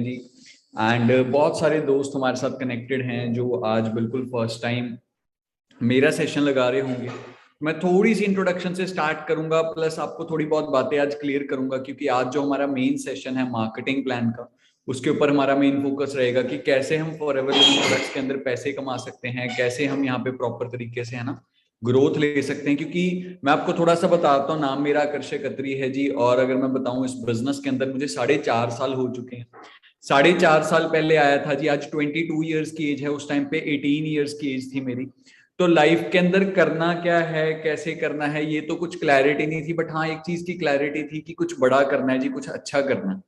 हैं जी। एंड बहुत सारे दोस्त हमारे साथ कनेक्टेड हैं जो आज बिल्कुल फर्स्ट टाइम मेरा सेशन लगा रहे होंगे। मैं थोड़ी सी इंट्रोडक्शन से स्टार्ट करूंगा, प्लस आपको थोड़ी बहुत बातें आज क्लियर करूंगा, क्योंकि आज जो हमारा मेन सेशन है मार्केटिंग प्लान का, उसके ऊपर हमारा मेन फोकस रहेगा कि कैसे हम फॉरएवर लिविंग प्रोडक्ट्स के अंदर पैसे कमा सकते हैं, कैसे हम यहाँ पे प्रॉपर तरीके से है ना ग्रोथ ले सकते हैं। क्योंकि मैं आपको थोड़ा सा बताता हूँ, नाम मेरा आकर्षक खत्री है जी, और अगर मैं बताऊं इस बिजनेस के अंदर मुझे 4.5 साल हो चुके हैं। 4.5 साल पहले आया था जी, आज 22 ईयर्स की एज है, उस टाइम पे 18 ईयर्स की एज थी मेरी। तो लाइफ के अंदर करना क्या है, कैसे करना है, ये तो कुछ क्लैरिटी नहीं थी, बट हाँ एक चीज की क्लैरिटी थी कि कुछ बड़ा करना है जी, कुछ अच्छा करना है।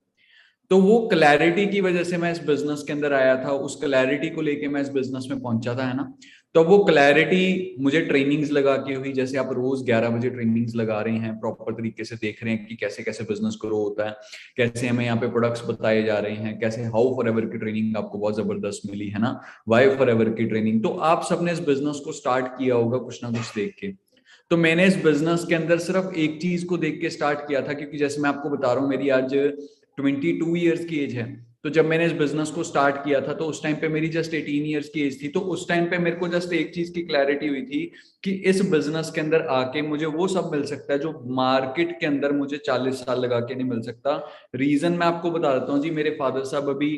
तो वो क्लैरिटी की वजह से मैं इस बिजनेस के अंदर आया था, उस क्लैरिटी को लेके मैं इस बिजनेस में पहुंचा था, है ना। तो वो क्लैरिटी मुझे ट्रेनिंग्स लगा के हुई, जैसे आप रोज 11 बजे ट्रेनिंग्स लगा रहे हैं, प्रॉपर तरीके से देख रहे हैं कि कैसे कैसे बिजनेस ग्रो होता है, कैसे हमें यहाँ पे प्रोडक्ट्स बताए जा रहे हैं, कैसे हाउ फॉर एवर की ट्रेनिंग आपको बहुत जबरदस्त मिली है ना, वाई फॉर एवर की ट्रेनिंग। तो आप सबने इस बिजनेस को स्टार्ट किया होगा कुछ ना कुछ देख के। तो मैंने इस बिजनेस के अंदर सिर्फ एक चीज को देख के स्टार्ट किया था, क्योंकि जैसे मैं आपको बता रहा हूँ मेरी आज 22 ईयर्स की एज है। तो जब मैंने इस बिजनेस को स्टार्ट किया था तो उस टाइम पे मेरी जस्ट 18 ईयर्स की एज थी। तो उस टाइम पे मेरे को जस्ट एक चीज की क्लैरिटी हुई थी कि इस बिजनेस के अंदर आके मुझे वो सब मिल सकता है जो मार्केट के अंदर मुझे 40 साल लगा के नहीं मिल सकता। रीजन मैं आपको बता देता हूँ जी, मेरे फादर साहब अभी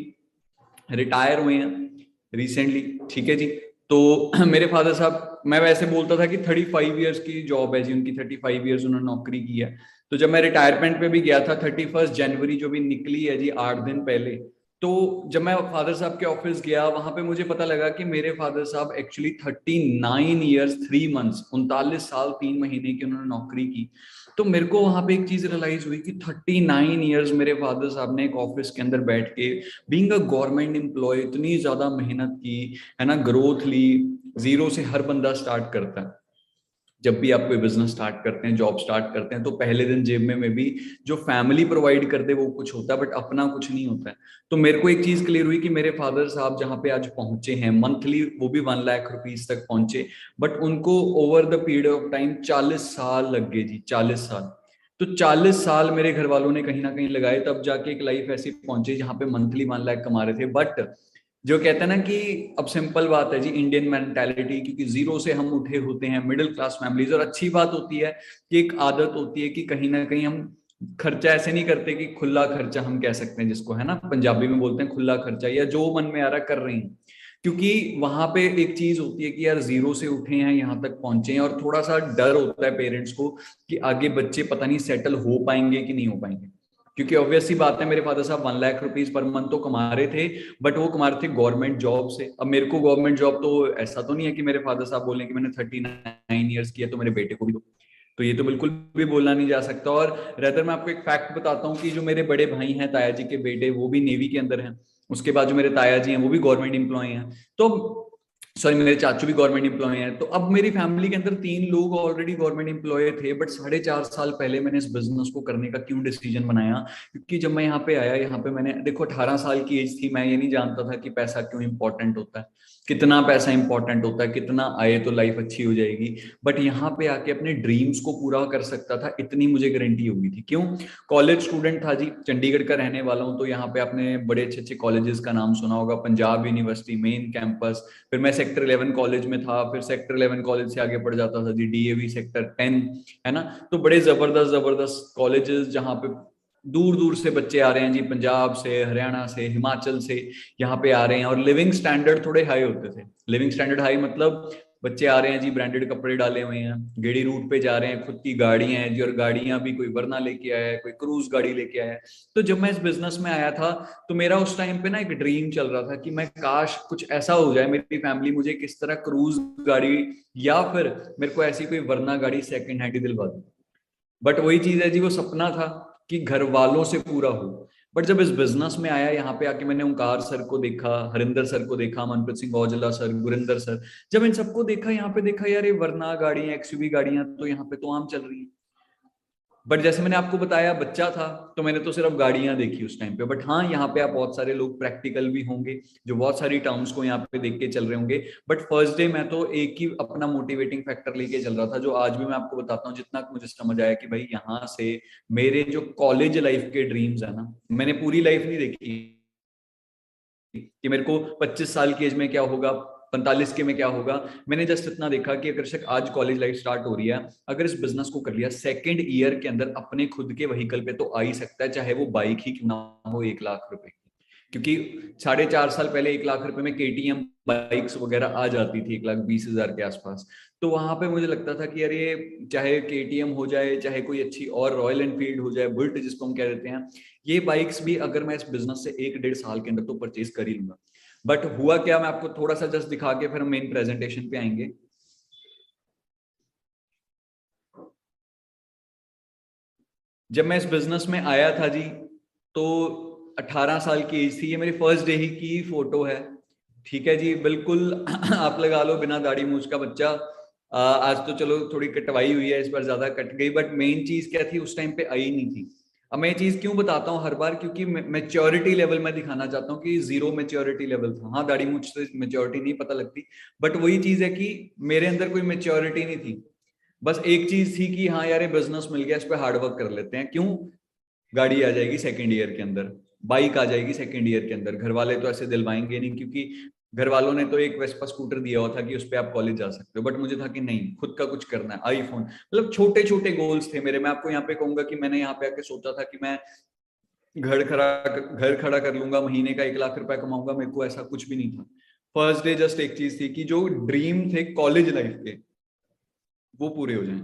रिटायर हुए हैं रिसेंटली, ठीक है जी। तो मेरे फादर साहब, मैं वैसे बोलता था कि 35 ईयर्स की जॉब है जी उनकी, 35 ईयर्स उन्होंने नौकरी की है। तो जब मैं रिटायरमेंट पे भी गया था 31 जनवरी जो भी निकली है जी 8 दिन पहले, तो जब मैं फादर साहब के ऑफिस गया वहां पे मुझे पता लगा कि मेरे फादर साहब एक्चुअली 39 ईयर्स 3 मंथ्स, 39 साल 3 महीने की उन्होंने नौकरी की। तो मेरे को वहां पे एक चीज रियलाइज हुई कि 39 ईयर्स मेरे फादर साहब ने एक ऑफिस के अंदर बैठ के, बीइंग अ गवर्नमेंट एम्प्लॉय, इतनी ज्यादा मेहनत की, है ना, ग्रोथ ली। जीरो से हर बंदा स्टार्ट करता है। जब भी आप कोई बिजनेस स्टार्ट करते हैं, जॉब स्टार्ट करते हैं, तो पहले दिन जेब में भी जो फैमिली प्रोवाइड कर दे वो कुछ होता है, बट अपना कुछ नहीं होता है। तो मेरे को एक चीज क्लियर हुई कि मेरे फादर साहब जहां पे आज पहुंचे हैं मंथली, वो भी 1 लाख रुपीज तक पहुंचे, बट उनको over the period of time 40 साल लग गए जी, 40 साल। तो 40 साल मेरे घर वालों ने कहीं ना कहीं लगाए, तब जाके एक लाइफ ऐसी पहुंची जहां पे मंथली 1 लाख कमा रहे थे। बट जो कहते हैं ना कि अब सिंपल बात है जी, इंडियन मेंटालिटी, क्योंकि जीरो से हम उठे होते हैं, मिडिल क्लास फैमिलीज, और अच्छी बात होती है कि एक आदत होती है कि कहीं ना कहीं हम खर्चा ऐसे नहीं करते कि खुला खर्चा हम कह सकते हैं जिसको, है ना, पंजाबी में बोलते हैं खुला खर्चा, या जो मन में आ रहा कर रही हैं। क्योंकि वहां पे एक चीज होती है कि यार जीरो से उठे हैं यहाँ तक पहुंचे हैं, और थोड़ा सा डर होता है पेरेंट्स को कि आगे बच्चे पता नहीं सेटल हो पाएंगे कि नहीं हो पाएंगे। क्योंकि ऑब्वियस सी बात है, मेरे फादर साहब 1 लाख रुपीज पर मंथ तो कमा रहे थे, बट वो कमा रहे थे गवर्नमेंट जॉब से। अब मेरे को गवर्नमेंट जॉब तो ऐसा तो नहीं है कि मेरे फादर साहब बोले कि मैंने 39 ईयर्स किया तो मेरे बेटे को भी दो। तो ये तो बिल्कुल भी बोलना नहीं जा सकता। और रेदर मैं आपको एक फैक्ट बताता हूँ कि जो मेरे बड़े भाई हैं, ताया जी के बेटे, वो भी नेवी के अंदर हैं। उसके बाद जो मेरे ताया जी हैं वो भी गवर्नमेंट एम्प्लॉय हैं। तो सॉरी, मेरे चाचू भी गवर्नमेंट एम्प्लॉय हैं। तो अब मेरी फैमिली के अंदर 3 लोग ऑलरेडी गवर्नमेंट एम्प्लॉय थे, बट 4.5 साल पहले मैंने इस बिजनेस को करने का क्यों डिसीजन बनाया, क्योंकि जब मैं यहाँ पे आया, यहाँ पे मैंने देखो 18 साल की एज थी, मैं ये नहीं जानता था कि पैसा क्यों इंपॉर्टेंट होता है, कितना पैसा इंपॉर्टेंट होता है, कितना आए तो लाइफ अच्छी हो जाएगी। बट यहाँ पे आके अपने ड्रीम्स को पूरा कर सकता था, इतनी मुझे गारंटी होगी थी। क्यों? कॉलेज स्टूडेंट था जी, चंडीगढ़ का रहने वाला हूँ, तो यहाँ पे आपने बड़े अच्छे अच्छे कॉलेजेस का नाम सुना होगा, पंजाब यूनिवर्सिटी मेन कैंपस। फिर मैं सेक्टर 11 कॉलेज में था, फिर सेक्टर 11 कॉलेज से आगे बढ़ जाता था जी डीएवी सेक्टर 10, है ना। तो बड़े जबरदस्त जबरदस्त कॉलेजेस जहाँ पे दूर दूर से बच्चे आ रहे हैं जी, पंजाब से, हरियाणा से, हिमाचल से यहाँ पे आ रहे हैं। और लिविंग स्टैंडर्ड थोड़े हाई होते थे। लिविंग स्टैंडर्ड हाई मतलब बच्चे आ रहे हैं जी, ब्रांडेड कपड़े डाले हुए हैं, गेड़ी रूट पे जा रहे हैं, खुद की गाड़ियां हैं जी, और गाड़ियां भी कोई वरना लेके आया है, कोई क्रूज गाड़ी लेके आया है। तो जब मैं इस बिजनेस में आया था, तो मेरा उस टाइम पे ना एक ड्रीम चल रहा था कि मैं काश कुछ ऐसा हो जाए, मेरी फैमिली मुझे किस तरह क्रूज गाड़ी, या फिर मेरे को ऐसी कोई वरना गाड़ी सेकंड हैंड ही दिलवा दे। बट वही चीज है जी, वो सपना था कि घर वालों से पूरा हो। बट जब इस बिजनेस में आया, यहाँ पे आके मैंने ओंकार सर को देखा, हरिंदर सर को देखा, मनप्रीत सिंह औजला सर, गुरिंदर सर, जब इन सबको देखा, यहाँ पे देखा यार ये वरना गाड़ियां, एक्सयूवी गाड़ियां तो यहाँ पे तो आम चल रही हैं। बट जैसे मैंने आपको बताया, बच्चा था तो मैंने तो सिर्फ गाड़ियां देखी उस टाइम पे। बट हाँ, यहाँ पे आप बहुत सारे लोग प्रैक्टिकल भी होंगे जो बहुत सारी टर्म्स को यहाँ पे देख के चल रहे होंगे। बट फर्स्ट डे मैं तो एक ही अपना मोटिवेटिंग फैक्टर लेके चल रहा था, जो आज भी मैं आपको बताता हूँ, जितना मुझे समझ आया कि भाई यहाँ से मेरे जो कॉलेज लाइफ के ड्रीम्स है ना, मैंने पूरी लाइफ नहीं देखी, कि मेरे को 25 साल की एज में क्या होगा, 45 के में क्या होगा। मैंने जस्ट इतना देखा कि अगर आज कॉलेज लाइफ स्टार्ट हो रही है, अगर इस बिजनेस को कर लिया, सेकंड ईयर के अंदर अपने खुद के व्हीकल पे तो आ ही सकता है, चाहे वो बाइक ही क्यों ना हो 1 लाख रुपए की। क्योंकि 4.5 साल पहले 1 लाख रुपए में केटीएम बाइक्स वगैरह आ जाती थी 1,20,000 के आसपास। तो वहां पे मुझे लगता था कि यार ये चाहे केटीएम हो जाए, चाहे कोई अच्छी और रॉयल एनफील्ड हो जाए, बुल्ट जिसको हम कह देते हैं, ये बाइक्स भी अगर मैं इस बिजनेस से 1-1.5 साल के अंदर तो परचेज कर ही लूंगा। बट हुआ क्या, मैं आपको थोड़ा सा जस्ट दिखा के फिर हम मेन प्रेजेंटेशन पे आएंगे। जब मैं इस बिजनेस में आया था जी, तो 18 साल की एज थी। ये मेरी फर्स्ट डे ही की फोटो है, ठीक है जी, बिल्कुल आप लगा लो बिना दाढ़ी मूछ का बच्चा। आज तो चलो थोड़ी कटवाई हुई है, इस बार ज्यादा कट गई, बट मेन चीज क्या थी, उस टाइम पे आई नहीं थी। अब मैं ये चीज क्यों बताता हूँ हर बार, क्योंकि मेच्योरिटी लेवल मैं दिखाना चाहता हूँ कि जीरो मेच्योरिटी लेवल था। हाँ, दाढ़ी मूछ से मेच्योरिटी नहीं पता लगती, बट वही चीज है कि मेरे अंदर कोई मेच्योरिटी नहीं थी। बस एक चीज थी कि हाँ यार ये बिजनेस मिल गया, इस पे हार्डवर्क कर लेते हैं। क्यों, गाड़ी आ जाएगी सेकेंड ईयर के अंदर, बाइक आ जाएगी सेकेंड ईयर के अंदर, घर वाले तो ऐसे दिलवाएंगे नहीं, क्योंकि घर वालों ने तो एक वेस्पा स्कूटर दिया हुआ था कि उस पर आप कॉलेज जा सकते हो। बट मुझे था कि नहीं, खुद का कुछ करना है, आईफोन, मतलब छोटे छोटे गोल्स थे मेरे। मैं आपको यहाँ पे कहूंगा कि मैंने यहाँ पे आके सोचा था कि मैं घर खड़ा कर लूंगा, महीने का 1 लाख रुपया कमाऊंगा, मेरे को ऐसा कुछ भी नहीं था। फर्स्ट डे जस्ट एक चीज थी कि जो ड्रीम थे कॉलेज लाइफ के, वो पूरे हो जाएं।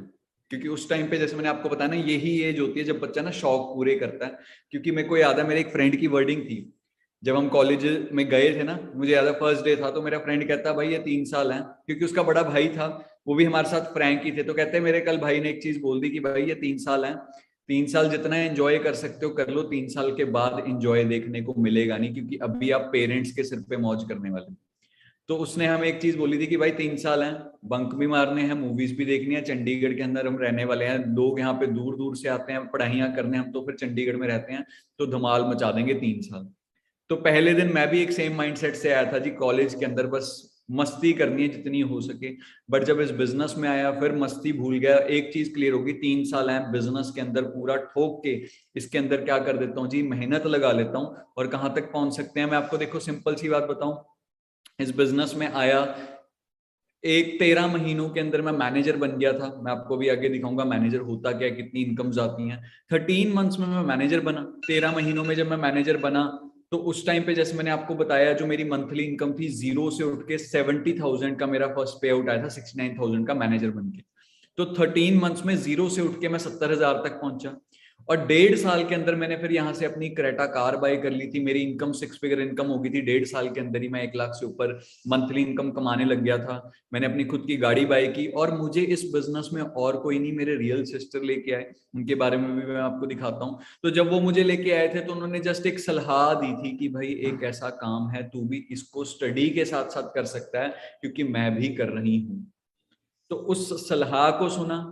क्योंकि उस टाइम पे जैसे मैंने आपको बताया ना, यही एज होती है जब बच्चा ना शौक पूरे करता है। क्योंकि मेरे को याद है, मेरे एक फ्रेंड की वर्डिंग थी जब हम कॉलेज में गए थे ना, मुझे याद है फर्स्ट डे था, तो मेरा फ्रेंड कहता भाई ये 3 साल है, क्योंकि उसका बड़ा भाई था, वो भी हमारे साथ फ्रैंक ही थे। तो कहते हैं मेरे कल भाई ने एक चीज बोल दी कि भाई ये 3 साल है, 3 साल जितना एंजॉय कर सकते हो कर लो, 3 साल के बाद एंजॉय देखने को मिलेगा नहीं, क्योंकि अभी आप पेरेंट्स के सिर पे मौज करने वाले हो। तो उसने हमें एक चीज बोली थी कि भाई 3 साल हैं, बंक भी मारने हैं, मूवीज भी देखनी है, चंडीगढ़ के अंदर हम रहने वाले हैं, लोग यहाँ पे दूर दूर से आते हैं पढ़ाइयाँ करने, हम तो फिर चंडीगढ़ में रहते हैं, तो धमाल मचा देंगे 3 साल। तो पहले दिन मैं भी एक सेम माइंडसेट से आया था जी, कॉलेज के अंदर बस मस्ती करनी है जितनी हो सके। बट जब इस बिजनेस में आया, फिर मस्ती भूल गया। एक चीज क्लियर होगी, 3 साल है बिजनेस के अंदर, पूरा ठोक के इसके अंदर क्या कर देता हूँ जी, मेहनत लगा लेता हूँ। और कहाँ तक पहुंच सकते हैं, मैं आपको देखो सिंपल सी बात बताऊं। इस बिजनेस में आया, एक 13 महीनों के अंदर मैं मैनेजर बन गया था। मैं आपको भी आगे दिखाऊंगा मैनेजर होता क्या है, कितनी इनकम्स आती हैं। 13 मंथ्स में मैं मैनेजर बना। 13 महीनों में जब मैं मैनेजर बना, तो उस टाइम पे जैसे मैंने आपको बताया, जो मेरी मंथली इनकम थी, जीरो से उठ के 70,000 का मेरा फर्स्ट पे आउट आया था, 69,000 का मैनेजर बन के। तो 13 मंथ्स में जीरो से उठ के मैं 70,000 तक पहुंचा। और 1.5 साल के अंदर मैंने फिर यहाँ से अपनी क्रेटा कार बाय कर ली थी। मेरी इनकम 6 फिगर इनकम हो गई थी 1.5 साल के अंदर ही। मैं 1 लाख से ऊपर मंथली इनकम कमाने लग गया था। मैंने अपनी खुद की गाड़ी बाय की, और मुझे इस बिजनेस में और कोई नहीं, मेरे रियल सिस्टर लेके आए। उनके बारे में भी मैं आपको दिखाता हूँ। तो जब वो मुझे लेके आए थे, तो उन्होंने जस्ट एक सलाह दी थी कि भाई एक ऐसा काम है, तू भी इसको स्टडी के साथ साथ कर सकता है, क्योंकि मैं भी कर रही हूँ। तो उस सलाह को सुना,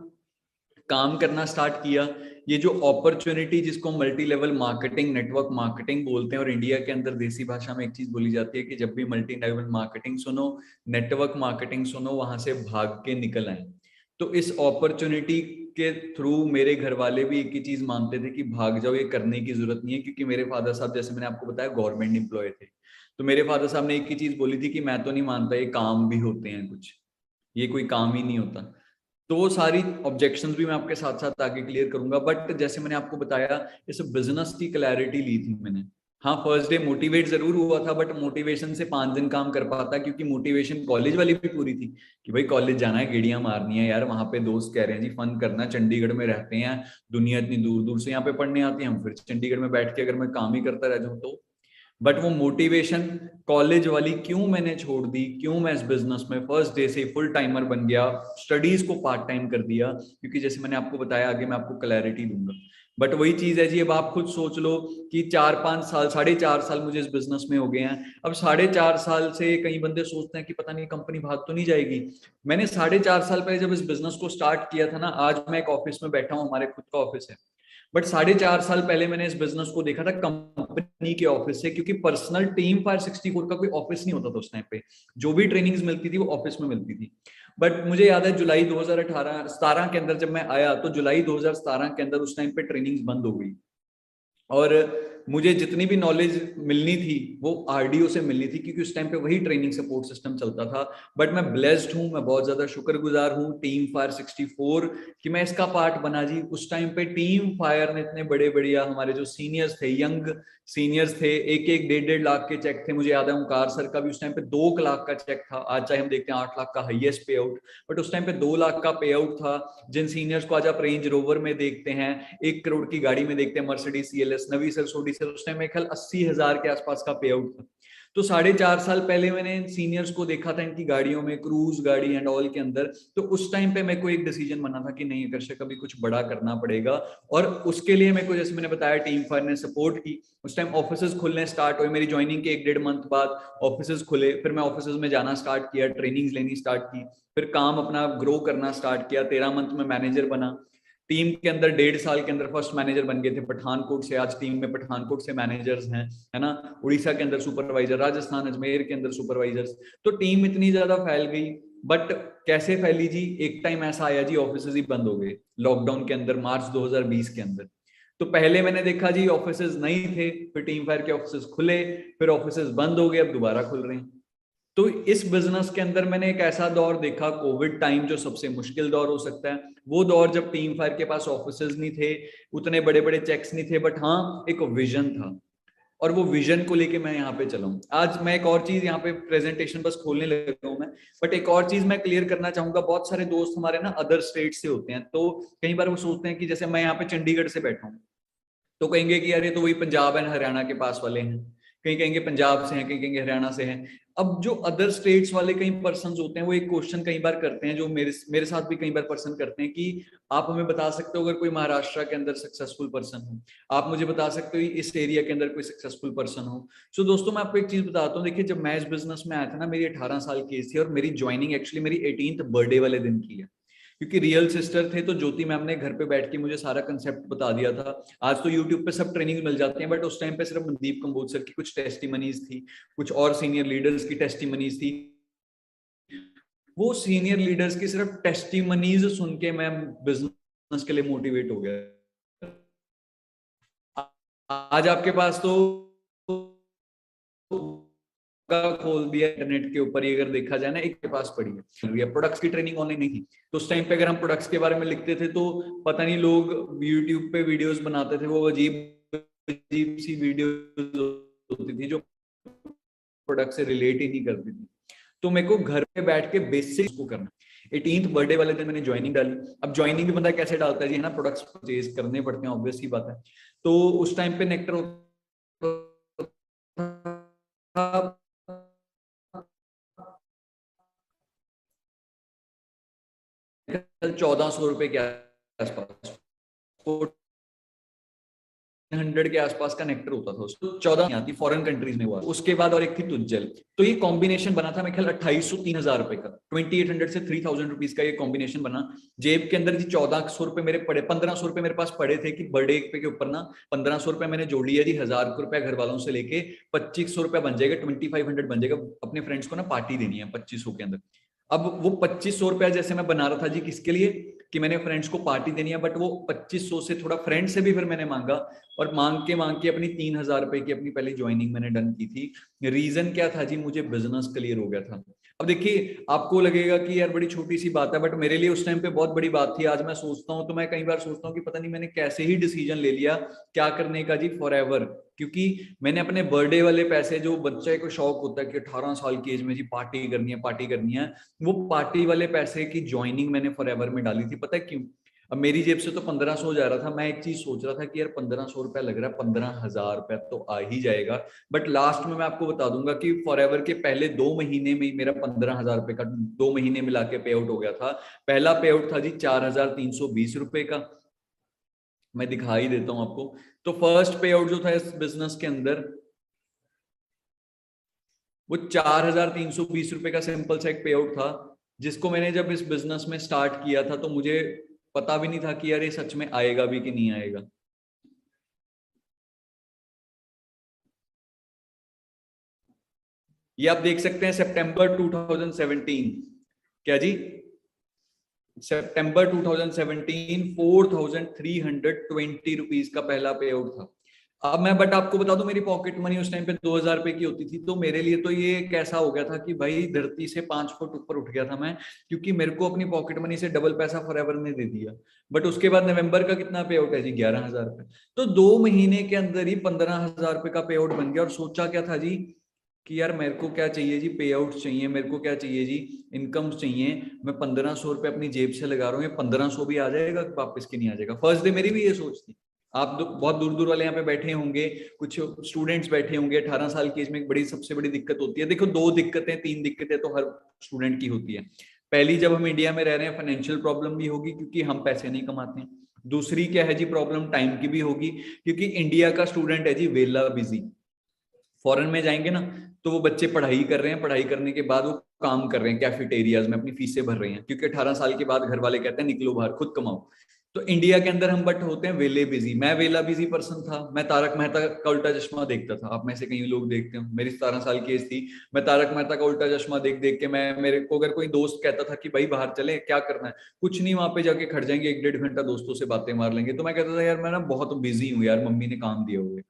काम करना स्टार्ट किया। ये जो अपॉर्चुनिटी, जिसको multi level marketing, network marketing बोलते हैं, और इंडिया के अंदर देसी भाषा में एक चीज बोली जाती है कि जब भी मल्टी लेवल मार्केटिंग सुनो, नेटवर्क मार्केटिंग सुनो, वहां से भाग के निकल आए। तो इस अपॉर्चुनिटी के थ्रू मेरे घर वाले भी एक ही चीज मानते थे कि भाग जाओ, ये करने की जरूरत नहीं है। क्योंकि मेरे फादर साहब, जैसे मैंने आपको बताया, गवर्नमेंट एम्प्लॉय थे। तो मेरे फादर साहब ने एक ही चीज बोली थी कि मैं तो नहीं मानता ये काम भी होते हैं कुछ, ये कोई काम ही नहीं होता। तो वो सारी ऑब्जेक्शंस भी मैं आपके साथ साथ आगे क्लियर करूंगा। बट जैसे मैंने आपको बताया, इस बिजनेस की क्लैरिटी ली थी मैंने। हाँ, फर्स्ट डे मोटिवेट जरूर हुआ था, बट मोटिवेशन से 5 दिन काम कर पाता, क्योंकि मोटिवेशन कॉलेज वाली भी पूरी थी कि भाई कॉलेज जाना है, गेड़ियां मारनी है यार, वहां पे दोस्त कह रहे हैं जी फन करना है, चंडीगढ़ में रहते हैं, दुनिया इतनी दूर दूर से यहाँ पे पढ़ने आती है, हम फिर चंडीगढ़ में बैठ के अगर मैं काम ही करता रह जाऊँ तो। बट वो मोटिवेशन कॉलेज वाली क्यों मैंने छोड़ दी, क्यों मैं इस बिजनेस में फर्स्ट डे से फुल टाइमर बन गया, स्टडीज को पार्ट टाइम कर दिया, क्योंकि जैसे मैंने आपको बताया, आगे मैं आपको क्लैरिटी दूंगा। बट वही चीज है जी, अब आप खुद सोच लो कि 4-5 साल, 4.5 साल मुझे इस बिजनेस में हो गए हैं। अब 4.5 साल से कई बंदे सोचते हैं कि पता नहीं कंपनी भाग तो नहीं जाएगी। मैंने 4.5 साल पहले जब इस बिजनेस को स्टार्ट किया था ना, आज मैं एक ऑफिस में बैठा हूँ, हमारे खुद का ऑफिस है। बट 4.5 साल पहले मैंने इस बिजनेस को देखा था कंपनी के ऑफिस से, क्योंकि पर्सनल टीम फायर 64 का कोई ऑफिस नहीं होता था उस टाइम पे। जो भी ट्रेनिंग्स मिलती थी वो ऑफिस में मिलती थी। बट मुझे याद है जुलाई 2017 के अंदर जब मैं आया, तो जुलाई 2017 के अंदर उस टाइम पे ट्रेनिंग्स बंद हो गई। और मुझे जितनी भी नॉलेज मिलनी थी वो आरडीओ से मिलनी थी, क्योंकि उस टाइम पे वही ट्रेनिंग सपोर्ट सिस्टम चलता था। बट मैं ब्लेस्ड हूँ, मैं बहुत ज्यादा शुक्रगुजार हूँ टीम फायर 64 कि मैं इसका पार्ट बना जी। उस टाइम पे टीम फायर ने इतने बड़े बढ़िया हमारे जो सीनियर्स थे, यंग सीनियर्स थे, एक एक 1.5 लाख के चेक थे। मुझे याद है ओंकार सर का भी उस टाइम पे 2 लाख का चेक था। आज चाहे हम देखते हैं 8 लाख का हाईएस्ट पे आउट, बट उस टाइम पे 2 लाख का पे आउट था। जिन सीनियर्स को आज आप रेंज रोवर में देखते हैं, 1 करोड़ की गाड़ी में देखते हैं, मर्सिडीज CLS, नवी सर, सोडी सर, उस टाइम में ख्याल 80,000 के आसपास का पे आउट था। तो 4.5 साल पहले मैंने सीनियर्स को देखा था इनकी गाड़ियों में, क्रूज गाड़ी एंड ऑल के अंदर। तो उस टाइम पे मेरे को एक डिसीजन बना था कि नहीं अगर कभी कुछ बड़ा करना पड़ेगा, और उसके लिए मेरे को, जैसे मैंने बताया, टीम फायर ने सपोर्ट की। उस टाइम ऑफिसेज खुलने स्टार्ट हुए, मेरी ज्वाइनिंग के 1-1.5 मंथ बाद ऑफिसेज खुले। फिर मैं ऑफिसेज में जाना स्टार्ट किया, ट्रेनिंग्स लेनी स्टार्ट की, फिर काम अपना ग्रो करना स्टार्ट किया। 13 मंथ में मैनेजर बना टीम के अंदर। 1.5 साल के अंदर फर्स्ट मैनेजर बन गए थे पठानकोट से। आज टीम में पठानकोट से मैनेजर्स हैं, है ना, उड़ीसा के अंदर सुपरवाइजर, राजस्थान अजमेर के अंदर सुपरवाइजर्स। तो टीम इतनी ज्यादा फैल गई। बट कैसे फैली जी, एक टाइम ऐसा आया जी ऑफिसेज ही बंद हो गए लॉकडाउन के अंदर, मार्च 2020 के अंदर। तो पहले मैंने देखा जी ऑफिसेज नहीं थे, फिर टीम फायर के ऑफिसेज खुले, फिर ऑफिसेज बंद हो गए, अब दोबारा खुल रहे हैं। तो इस बिजनेस के अंदर मैंने एक ऐसा दौर देखा, कोविड टाइम, जो सबसे मुश्किल दौर हो सकता है। वो दौर जब टीम फायर के पास ऑफिसेज नहीं थे, उतने बड़े बड़े चेक्स नहीं थे, बट हाँ एक विजन था, और वो विजन को लेके मैं यहाँ पे चला हूँ। आज मैं एक और चीज यहाँ पे प्रेजेंटेशन बस खोलने लगा हूँ मैं, बट एक और चीज मैं क्लियर करना चाहूंगा। बहुत सारे दोस्त हमारे ना अदर स्टेट से होते हैं, तो कई बार वो सोचते हैं कि जैसे मैं यहाँ पे चंडीगढ़ से बैठा हूँ, तो कहेंगे कि यार ये तो वही पंजाब एंड हरियाणा के पास वाले हैं, कहीं कहेंगे पंजाब से हैं, कहीं कहेंगे हरियाणा से हैं। अब जो अदर स्टेट्स वाले कई पर्सन होते हैं, वो एक क्वेश्चन कई बार करते हैं, जो मेरे साथ भी कई बार पर्सन करते हैं, कि आप हमें बता सकते हो अगर कोई महाराष्ट्र के अंदर सक्सेसफुल पर्सन हो, आप मुझे बता सकते हो इस एरिया के अंदर कोई सक्सेसफुल पर्सन हो। सो दोस्तों मैं आपको एक चीज बताता हूँ। देखिए जब मैं इस बिजनेस में आया था ना, मेरी 18 साल की एज थी, और मेरी ज्वाइनिंग एक्चुअली मेरी 18th बर्थडे वाले दिन की है, क्योंकि रियल सिस्टर थे। तो ज्योति मैम ने घर पे बैठ के मुझे सारा कंसेप्ट बता दिया था। आज तो यूट्यूब पे सब ट्रेनिंग मिल जाती है, बट उस टाइम पे सिर्फ मनदीप कंबोज सर की कुछ टेस्टिमनीज थी, कुछ और सीनियर लीडर्स की टेस्टिमनीज थी। वो सीनियर लीडर्स की सिर्फ टेस्टिमनीज सुन के मैं बिजनेस के लिए मोटिवेट हो गया। आज आपके पास तो का खोल दिया इंटरनेट के ऊपर ही, अगर देखा जाए ना, एक के पास पड़ी है। प्रोडक्ट्स की ट्रेनिंग ऑनलाइन नहीं थी, तो उस टाइम पे अगर हम प्रोडक्ट्स के बारे में लिखते थे तो पता नहीं लोग यूट्यूब पे वीडियोस बनाते थे, वो अजीब अजीब सी वीडियोस होती थी जो प्रोडक्ट से रिलेट ही नहीं करती थी। तो मेरे को घर पे बैठ के बेसिक्स को करना। 18th बर्थडे वाले दिन मैंने ज्वाइनिंग डाली। अब ज्वाइनिंग भी बंदा कैसे डालता है जी, है ना, प्रोडक्ट्स परचेज करने पड़ते हैं, ऑब्वियस ही बात है। तो उस टाइम पे नेक्टर 1400 रुपए के आसपास, 100 के आसपास का नेक्टर होता था उसको, 14 नहीं आती, फॉरेन कंट्रीज में हुआ। उसके बाद और एक थी तुज्जल। तो ये कॉम्बिनेशन बना था, मैं ख्याल 2800-3000 रुपए का, 2800 से 3000 रुपीज का ये कॉम्बिनेशन बना। जेब के अंदर जी 1400 रुपए मेरे पड़े, 1500 रुपए मेरे पास पड़े थे कि बर्थडे पे के ऊपर ना 1500 रुपए मैंने जोड़ लिया जी। 1000 रुपए घर वालों से लेके 2500 रुपए बन जाएगा, 2500 बन जाएगा। अपने फ्रेंड्स को ना पार्टी देनी है 2500 के अंदर। अब वो 2500 रुपया जैसे मैं बना रहा था जी, किसके लिए, कि मैंने फ्रेंड्स को पार्टी देनी है, बट वो 2500 से थोड़ा फ्रेंड से भी फिर मैंने मांगा, और मांग के अपनी 3000 रुपए की अपनी पहली ज्वाइनिंग मैंने डन की थी। रीजन क्या था जी, मुझे बिजनेस क्लियर हो गया था। अब देखिए आपको लगेगा कि यार बड़ी छोटी सी बात है, बट मेरे लिए उस टाइम पे बहुत बड़ी बात थी। आज मैं सोचता हूँ तो मैं कई बार सोचता हूँ कि पता नहीं मैंने कैसे ही डिसीजन ले लिया क्या करने का जी, फॉरएवर। क्योंकि मैंने अपने बर्थडे वाले पैसे, जो बच्चे को शौक होता है कि 18 साल की एज में जी पार्टी करनी है, पार्टी करनी है, वो पार्टी वाले पैसे की ज्वाइनिंग मैंने फॉरएवर में डाली थी। पता है क्यों? अब मेरी जेब से तो 1500 जा रहा था, मैं एक चीज सोच रहा था कि यार 1500 रुपया लग रहा है, 15,000 रुपया तो आ ही जाएगा। बट लास्ट में मैं आपको बता दूंगा कि फॉरएवर के पहले 2 महीने में ही मेरा 15,000 रुपए का 2 महीने मिला के पे आउट हो गया था। पहला पे आउट था जी 4,320 रुपए का, मैं दिखा ही देता हूं आपको। तो फर्स्ट पे आउट जो था इस बिजनेस के अंदर, वो 4,320 रुपए का सिंपल सा एक पे आउट था, जिसको मैंने जब इस बिजनेस में स्टार्ट किया था तो मुझे पता भी नहीं था कि यार ये सच में आएगा भी कि नहीं आएगा। ये आप देख सकते हैं सितंबर 2017, क्या जी, सितंबर 2017 4,320 रुपीज का पहला पे आउट था। अब मैं बट आपको बता दूं, मेरी पॉकेट मनी उस टाइम पे 2,000 रुपए की होती थी, तो मेरे लिए तो ये कैसा हो गया था कि भाई धरती से 5 फुट ऊपर उठ गया था मैं, क्योंकि मेरे को अपनी पॉकेट मनी से डबल पैसा फॉरएवर ने दे दिया। बट उसके बाद नवंबर का कितना पे आउट है जी, 11,000 रुपए। तो 2 महीने के अंदर ही 15,000 रुपए का पे आउट बन गया। और सोचा क्या था जी कि यार मेरे को क्या चाहिए जी, पे आउट चाहिए, मेरे को क्या चाहिए जी, इनकम चाहिए। मैं 1,500 रुपए अपनी जेब से लगा रहा हूँ, ये 1,500 भी आ जाएगा वापस की नहीं आ जाएगा। फर्स्ट डे मेरी भी ये सोच थी। आप बहुत दूर दूर वाले यहाँ पे बैठे होंगे, कुछ स्टूडेंट्स बैठे होंगे। 18 साल की एज में एक बड़ी सबसे बड़ी दिक्कत होती है, देखो 2 दिक्कतें 3 दिक्कतें तो हर स्टूडेंट की होती है। पहली, जब हम इंडिया में रह रहे हैं फाइनेंशियल प्रॉब्लम भी होगी क्योंकि हम पैसे नहीं कमाते हैं। दूसरी क्या है जी, प्रॉब्लम टाइम की भी होगी, क्योंकि इंडिया का स्टूडेंट है जी वेला बिजी। फॉरेन में जाएंगे ना, तो वो बच्चे पढ़ाई कर रहे हैं, पढ़ाई करने के बाद वो काम कर रहे हैं कैफेटेरियाज में, अपनी फीसें भर रहे हैं, क्योंकि 18 साल के बाद घर वाले कहते हैं निकलो बाहर खुद कमाओ। तो इंडिया के अंदर हम बट होते हैं वेले बिजी। मैं वेला बिजी पर्सन था, मैं तारक मेहता का उल्टा चश्मा देखता था। आप में से कई लोग देखते हो, मेरी 17 साल की एज थी, मैं तारक मेहता का उल्टा चश्मा देख देख के मैं, मेरे को अगर कोई दोस्त कहता था कि भाई बाहर चले, क्या करना है, कुछ नहीं, वहां पे जाके खड़ जाएंगे, 1 1.5 घंटा दोस्तों से बातें मार लेंगे। तो मैं कहता था यार मैं ना बहुत बिजी हूँ यार, मम्मी ने काम दिया हुआ है।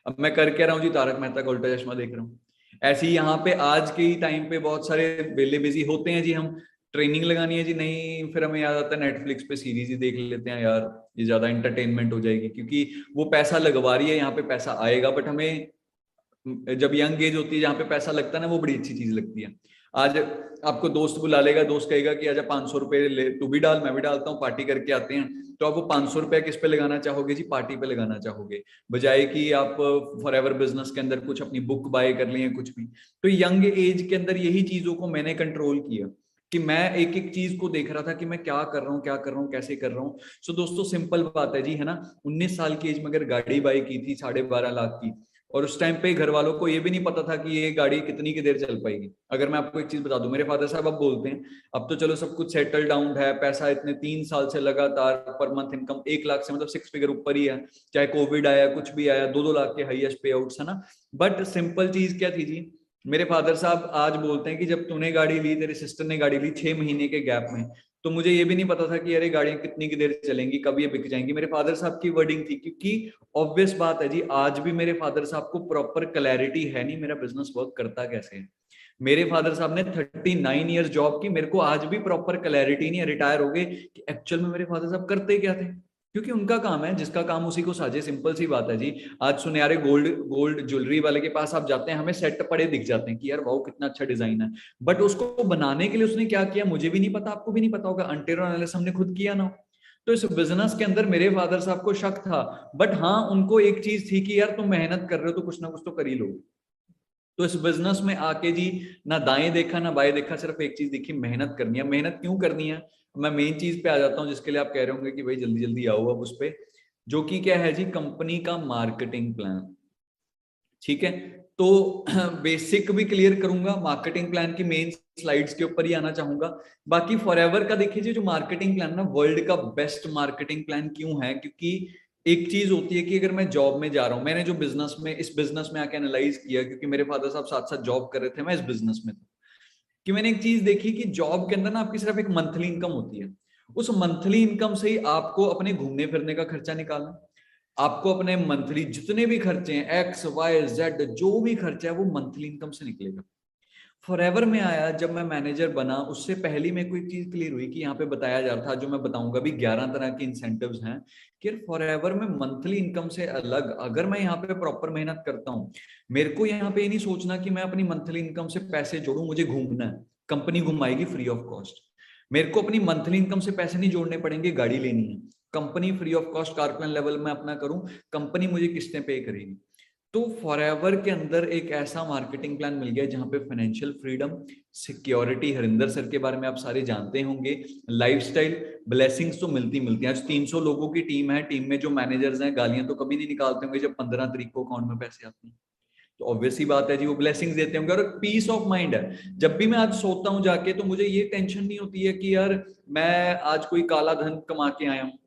अब मैं कर क्या रहा हूँ जी, तारक मेहता का उल्टा चश्मा देख रहा हूँ। ऐसे ही यहाँ पे आज के ही टाइम पे बहुत सारे वेले बिजी होते हैं जी। हम ट्रेनिंग लगानी है जी, नहीं, फिर हमें याद आता है नेटफ्लिक्स पे सीरीज ही देख लेते हैं यार, ये ज्यादा इंटरटेनमेंट हो जाएगी, क्योंकि वो पैसा लगवा रही है, यहाँ पे पैसा आएगा। बट हमें जब यंग एज होती है, जहाँ पे पैसा लगता है ना, वो बड़ी अच्छी चीज लगती है। आज आपको दोस्त बुला लेगा, दोस्त कहेगा कि आजा 500 रुपए ले, तू भी डाल मैं भी डालता हूँ, पार्टी करके आते हैं। तो आप वो 500 रुपया किस पे लगाना चाहोगे जी, पार्टी पे लगाना चाहोगे, बजाय कि आप फॉरएवर बिजनेस के अंदर कुछ अपनी बुक बाय कर लें, कुछ भी। तो यंग एज के अंदर यही चीजों को मैंने कंट्रोल किया, कि मैं एक एक चीज को देख रहा था कि मैं क्या कर रहा हूँ, क्या कर रहा हूँ, कैसे कर रहा हूँ। सो दोस्तों सिंपल बात है जी, है ना। 19 साल की एज में अगर गाड़ी बाई की थी 12.5 लाख की, और उस टाइम पे घर वालों को ये भी नहीं पता था कि ये गाड़ी कितनी की देर चल पाएगी। अगर मैं आपको एक चीज बता दूं, मेरे फादर साहब अब बोलते हैं अब तो चलो सब कुछ सेटल डाउन है, पैसा इतने 3 साल से लगातार पर मंथ इनकम 1 लाख से मतलब 6 फिगर ऊपर ही है, चाहे कोविड आया कुछ भी आया, 2-2 लाख के हाईएस्ट पे आउट्स है ना। बट सिंपल चीज क्या थी जी, मेरे फादर साहब आज बोलते हैं कि जब तूने गाड़ी ली, तेरे सिस्टर ने गाड़ी ली 6 महीने के गैप में, तो मुझे ये भी नहीं पता था कि अरे गाड़ियां कितनी की देर चलेंगी, कब ये बिक जाएंगी। मेरे फादर साहब की वर्डिंग थी, क्योंकि ऑब्वियस बात है जी, आज भी मेरे फादर साहब को प्रॉपर क्लैरिटी है नहीं मेरा बिजनेस वर्क करता कैसे है। मेरे फादर साहब ने 39 ईयर्स जॉब की, मेरे को आज भी प्रॉपर क्लैरिटी नहीं है, रिटायर हो गए, कि एक्चुअल में मेरे फादर साहब करते क्या थे। क्योंकि उनका काम है, जिसका काम उसी को साझे, सिंपल सी बात है जी। आज सुनहरे गोल्ड गोल्ड ज्वेलरी वाले के पास आप जाते हैं, हमें सेट पड़े दिख जाते हैं कि यार वाओ कितना अच्छा डिजाइन है, बट उसको बनाने के लिए उसने क्या किया मुझे भी नहीं पता, आपको भी नहीं पता होगा, अनटिल और अनलेस हमने खुद किया ना। तो इस बिजनेस के अंदर मेरे फादर साहब को शक था, बट हाँ उनको एक चीज थी कि यार तुम मेहनत कर रहे हो तो कुछ ना कुछ तो कर ही लो। तो इस बिजनेस में आके जी, ना दाएं देखा ना बाएं देखा, सिर्फ एक चीज देखी, मेहनत करनी है। मेहनत क्यों करनी है, मैं मेन चीज पे आ जाता हूँ, जिसके लिए आप कह रहे होंगे कि भाई जल्दी जल्दी आओ अब उस पे, जो कि क्या है जी, कंपनी का मार्केटिंग प्लान। ठीक है, तो बेसिक भी क्लियर करूंगा, मार्केटिंग प्लान की मेन स्लाइड्स के ऊपर ही आना चाहूंगा। बाकी फॉरएवर का देखिए जो मार्केटिंग प्लान ना, वर्ल्ड का बेस्ट मार्केटिंग प्लान क्यों है, क्योंकि एक चीज होती है कि अगर मैं जॉब में जा रहा हूं, मैंने जो बिजनेस में, इस बिजनेस में आके एनालाइज किया, क्योंकि मेरे फादर साहब साथ साथ जॉब कर रहे थे, मैं इस बिजनेस में था, कि मैंने एक चीज देखी कि जॉब के अंदर ना आपकी सिर्फ एक मंथली इनकम होती है। उस मंथली इनकम से ही आपको अपने घूमने फिरने का खर्चा निकालना, आपको अपने मंथली जितने भी खर्चे हैं, एक्स वाई जेड जो भी खर्चा है, वो मंथली इनकम से निकलेगा। फॉरएवर में आया जब मैं मैनेजर बना, उससे पहले मेरे को एक चीज क्लियर हुई कि यहाँ पे बताया जा रहा था, जो मैं बताऊंगा भी, 11 तरह के इंसेंटिव्स हैं, कि फॉरएवर में मंथली इनकम से अलग अगर मैं यहाँ पे प्रॉपर मेहनत करता हूँ, मेरे को यहाँ पे ये नहीं सोचना कि मैं अपनी मंथली इनकम से पैसे जोड़ू, मुझे घूमना है, कंपनी घुमाएगी फ्री ऑफ कॉस्ट। मेरे को अपनी मंथली इनकम से पैसे नहीं जोड़ने पड़ेंगे, गाड़ी लेनी है, company free of cost car plan level में अपना करूं, कंपनी मुझे किस्तें पे करेगी। तो फॉरएवर के अंदर एक ऐसा मार्केटिंग प्लान मिल गया जहां पे financial freedom, security, Harinder sir के बारे में आप सारे जानते होंगे, लाइफस्टाइल, ब्लेसिंग्स तो मिलती मिलती हैं। आज 300 लोगों की टीम है, टीम में जो मैनेजर्स हैं गालियां तो कभी नहीं निकालते होंगे जब 15 तारीख को अकाउंट में पैसे आते हैं, तो ऑब्वियस ही बात है जी वो ब्लेसिंग्स देते होंगे। और पीस ऑफ माइंड है, जब भी मैं आज सोता हूँ जाके, तो मुझे ये टेंशन नहीं होती है कि यार मैं आज कोई काला धन कमा के आया हूँ,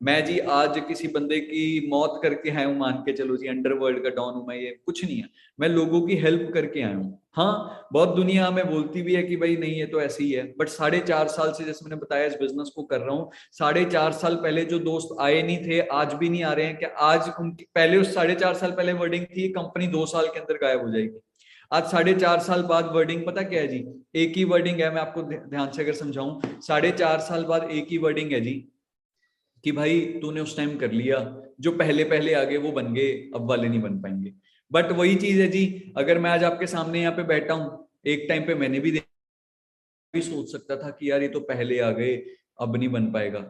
मैं जी आज किसी बंदे की मौत करके आया हूँ, मान के चलो जी, अंडरवर्ल्ड का डॉन हूं मैं, ये कुछ नहीं है। मैं लोगों की हेल्प करके आया हूँ। हाँ, बहुत दुनिया में बोलती भी है कि भाई नहीं, ये तो ऐसे ही है, बट 4.5 साल से, जैसे मैंने बताया, इस बिजनेस को कर रहा हूँ। 4.5 साल पहले जो दोस्त आए नहीं थे, आज भी नहीं आ रहे हैं, कि आज उनकी पहले, उस 4.5 साल पहले वर्डिंग थी कंपनी 2 साल के अंदर गायब हो जाएगी। आज 4.5 साल बाद वर्डिंग पता क्या है जी? एक ही वर्डिंग है, मैं आपको ध्यान से अगर समझाऊं, 4.5 साल बाद एक ही वर्डिंग है जी, कि भाई तूने उस टाइम कर लिया, जो पहले पहले आगे वो बन गए, अब वाले नहीं बन पाएंगे। बट वही चीज है जी, अगर मैं आज आपके सामने यहाँ पे बैठा हूँ, एक टाइम पे मैंने भी सोच सकता था कि यार ये तो पहले आ गए, अब नहीं बन पाएगा।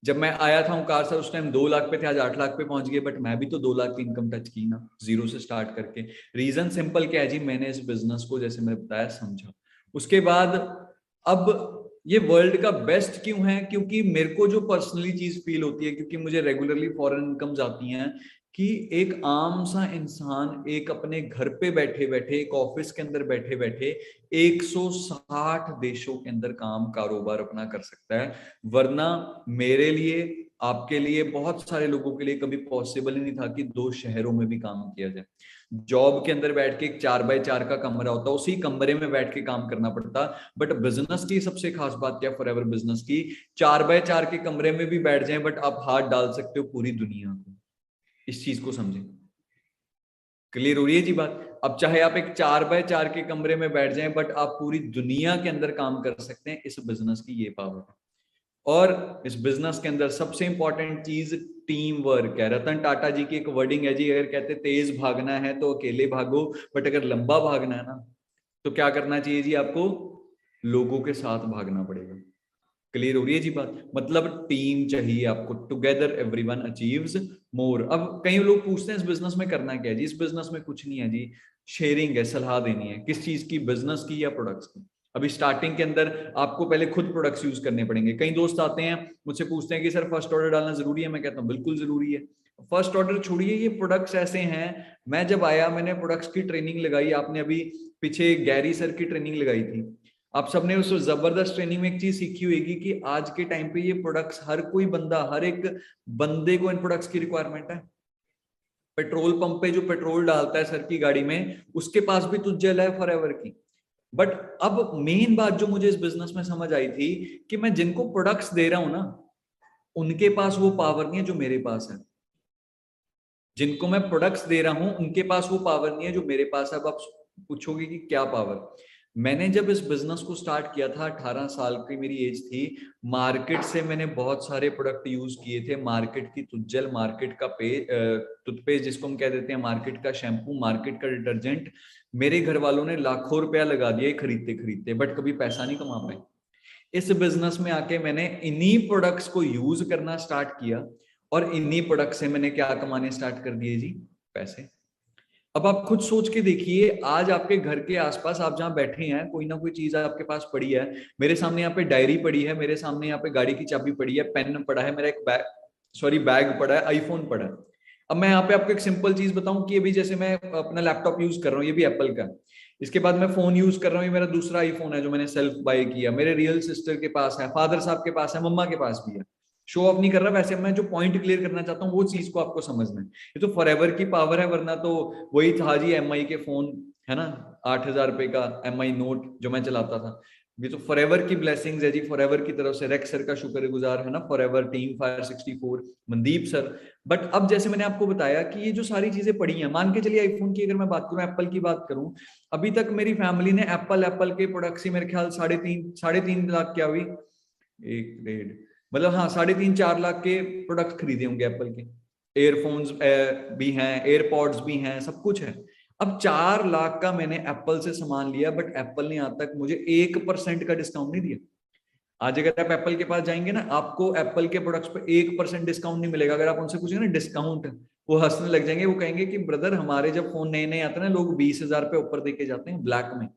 जब मैं आया था ओंकार सर, उस टाइम 2 लाख पे थे, आज 8 लाख पे पहुंच गए, बट मैं भी तो 2 लाख की इनकम टच की ना, जीरो से स्टार्ट करके। रीजन सिंपल क्या है जी, मैंने इस बिजनेस को, जैसे मैंने बताया, समझा। उसके बाद अब ये वर्ल्ड का बेस्ट क्यों है? क्योंकि मेरे को जो पर्सनली चीज फील होती है, क्योंकि मुझे रेगुलरली फॉरेन इनकम्स आती हैं, कि एक आम सा इंसान एक अपने घर पे बैठे बैठे, एक ऑफिस के अंदर बैठे बैठे 160 देशों के अंदर काम कारोबार अपना कर सकता है। वरना मेरे लिए, आपके लिए, बहुत सारे लोगों के लिए कभी पॉसिबल ही नहीं था कि 2 शहरों में भी काम किया जाए। जॉब के अंदर बैठ के एक 4x4 का कमरा होता, उसी कमरे में बैठ के काम करना पड़ता। बट बिजनेस की सबसे खास बात क्या, फॉरएवर बिजनेस की, 4x4 के कमरे में भी बैठ जाए, बट आप हाथ डाल सकते हो पूरी दुनिया को। इस चीज को समझें। क्लियर हो रही है जी बात? अब चाहे आप एक 4x4 के कमरे में बैठ जाएं, बट आप पूरी दुनिया के अंदर काम कर सकते हैं। इस बिजनेस की ये पावर है। और इस बिजनेस के अंदर सबसे इंपॉर्टेंट चीज टीम वर्क है। रतन टाटा जी की एक वर्डिंग है जी, अगर कहते तेज भागना है तो अकेले भागो, बट अगर लंबा भागना है ना, तो क्या करना चाहिए जी? आपको लोगों के साथ भागना पड़ेगा। क्लियर हो रही है जी बात? मतलब टीम चाहिए आपको, टुगेदर एवरीवन अचीव्स मोर। अब कई लोग पूछते हैं इस बिजनेस में करना क्या है जी? इस बिजनेस में कुछ नहीं है जी, शेयरिंग है, सलाह देनी है। किस चीज की? बिजनेस की या प्रोडक्ट्स की? अभी स्टार्टिंग के अंदर आपको पहले खुद प्रोडक्ट्स यूज करने पड़ेंगे। कई दोस्त आते हैं मुझसे पूछते हैं कि सर फर्स्ट ऑर्डर डालना जरूरी है? मैं कहता हूँ बिल्कुल जरूरी है। फर्स्ट ऑर्डर छोड़िए, ये प्रोडक्ट्स ऐसे हैं। मैं जब आया, मैंने प्रोडक्ट्स की ट्रेनिंग लगाई। आपने अभी पीछे गैरी सर की ट्रेनिंग लगाई थी, आप सबने उस जबरदस्त ट्रेनिंग में एक चीज सीखी होगी कि आज के टाइम पे ये प्रोडक्ट्स, हर कोई बंदा, हर एक बंदे को इन प्रोडक्ट्स की रिक्वायरमेंट है। पेट्रोल पंप पे जो पेट्रोल डालता है सर की गाड़ी में, उसके पास भी तुज्जल है फॉरएवर की। बट अब मेन बात जो मुझे इस बिजनेस में समझ आई थी, कि मैं जिनको प्रोडक्ट्स दे रहा हूं ना, उनके पास वो पावर नहीं है जो मेरे पास है। जिनको मैं प्रोडक्ट्स दे रहा हूं, उनके पास वो पावर नहीं है जो मेरे पास है। अब आप पूछोगे कि क्या पावर? मैंने जब इस बिजनेस को स्टार्ट किया था, 18 साल की मेरी एज थी। मार्केट से मैंने बहुत सारे प्रोडक्ट यूज किए थे। मार्केट की तुज्जल, मार्केट का टूथपेस्ट जिसको हम कह देते हैं, मार्केट का शैम्पू, मार्केट का डिटर्जेंट, मेरे घर वालों ने लाखों रुपया लगा दिया खरीदते खरीदते, बट कभी पैसा नहीं कमा पाए। इस बिजनेस में आके मैंने इन्हीं प्रोडक्ट्स को यूज करना स्टार्ट किया, और इन्हीं प्रोडक्ट से मैंने क्या कमाने स्टार्ट कर दिए जी? पैसे। अब आप खुद सोच के देखिए, आज आपके घर के आसपास आप जहां बैठे हैं, कोई ना कोई चीज आपके पास पड़ी है। मेरे सामने यहाँ पे डायरी पड़ी है, मेरे सामने यहाँ पे गाड़ी की चाबी पड़ी है, पेन पड़ा है, मेरा एक बैग, सॉरी बैग पड़ा है, आईफोन पड़ा है। अब मैं यहाँ पे आपको एक सिंपल चीज बताऊं, कि अभी जैसे मैं अपना लैपटॉप यूज कर रहा हूँ, ये भी एप्पल का है। इसके बाद मैं फोन यूज कर रहा हूँ, ये मेरा दूसरा आईफोन है जो मैंने सेल्फ बाय किया। मेरे रियल सिस्टर के पास है, फादर साहब के पास है, मम्मा के पास भी है। शो ऑफ नहीं कर रहा, वैसे मैं जो पॉइंट क्लियर करना चाहता हूँ वो चीज को आपको समझना है। ये तो फॉरएवर की पावर है, वरना तो वही था जी, एमआई के फोन, है ना, 8,000 रुपए का एमआई नोट जो मैं चलाता था। ये तो फॉरएवर की ब्लेसिंग्स है जी, फॉरएवर की तरफ से। रेक्स सर का शुक्रगुजार है ना, forever team fire 64, Mandeep sir. But अब जैसे मैंने आपको बताया कि ये जो सारी चीजें पड़ी हैं, मान के चलिए आईफोन की अगर मैं बात करूं, एप्पल की बात करूं, अभी तक मेरी फैमिली ने एप्पल के प्रोडक्ट्स ही मेरे ख्याल 3.5 लाख, क्या हुई, 1 डेढ़, मतलब हाँ 3.5 4 लाख के प्रोडक्ट खरीदे होंगे एप्पल के। एयरफोन्स भी हैं, एयरपॉड्स भी हैं, सब कुछ है। अब 4 लाख का मैंने एप्पल से सामान लिया, बट एप्पल ने आज तक मुझे 1% का डिस्काउंट नहीं दिया। आज अगर आप एप्पल के पास जाएंगे ना, आपको एप्पल के प्रोडक्ट्स पे 1% डिस्काउंट नहीं मिलेगा। अगर आप उनसे पूछेंगे ना डिस्काउंट, वो हंसने लग जाएंगे। वो कहेंगे कि ब्रदर, हमारे जब फोन नए नए आते हैं ना, लोग 20,000 पे ऊपर देके जाते हैं ब्लैक में।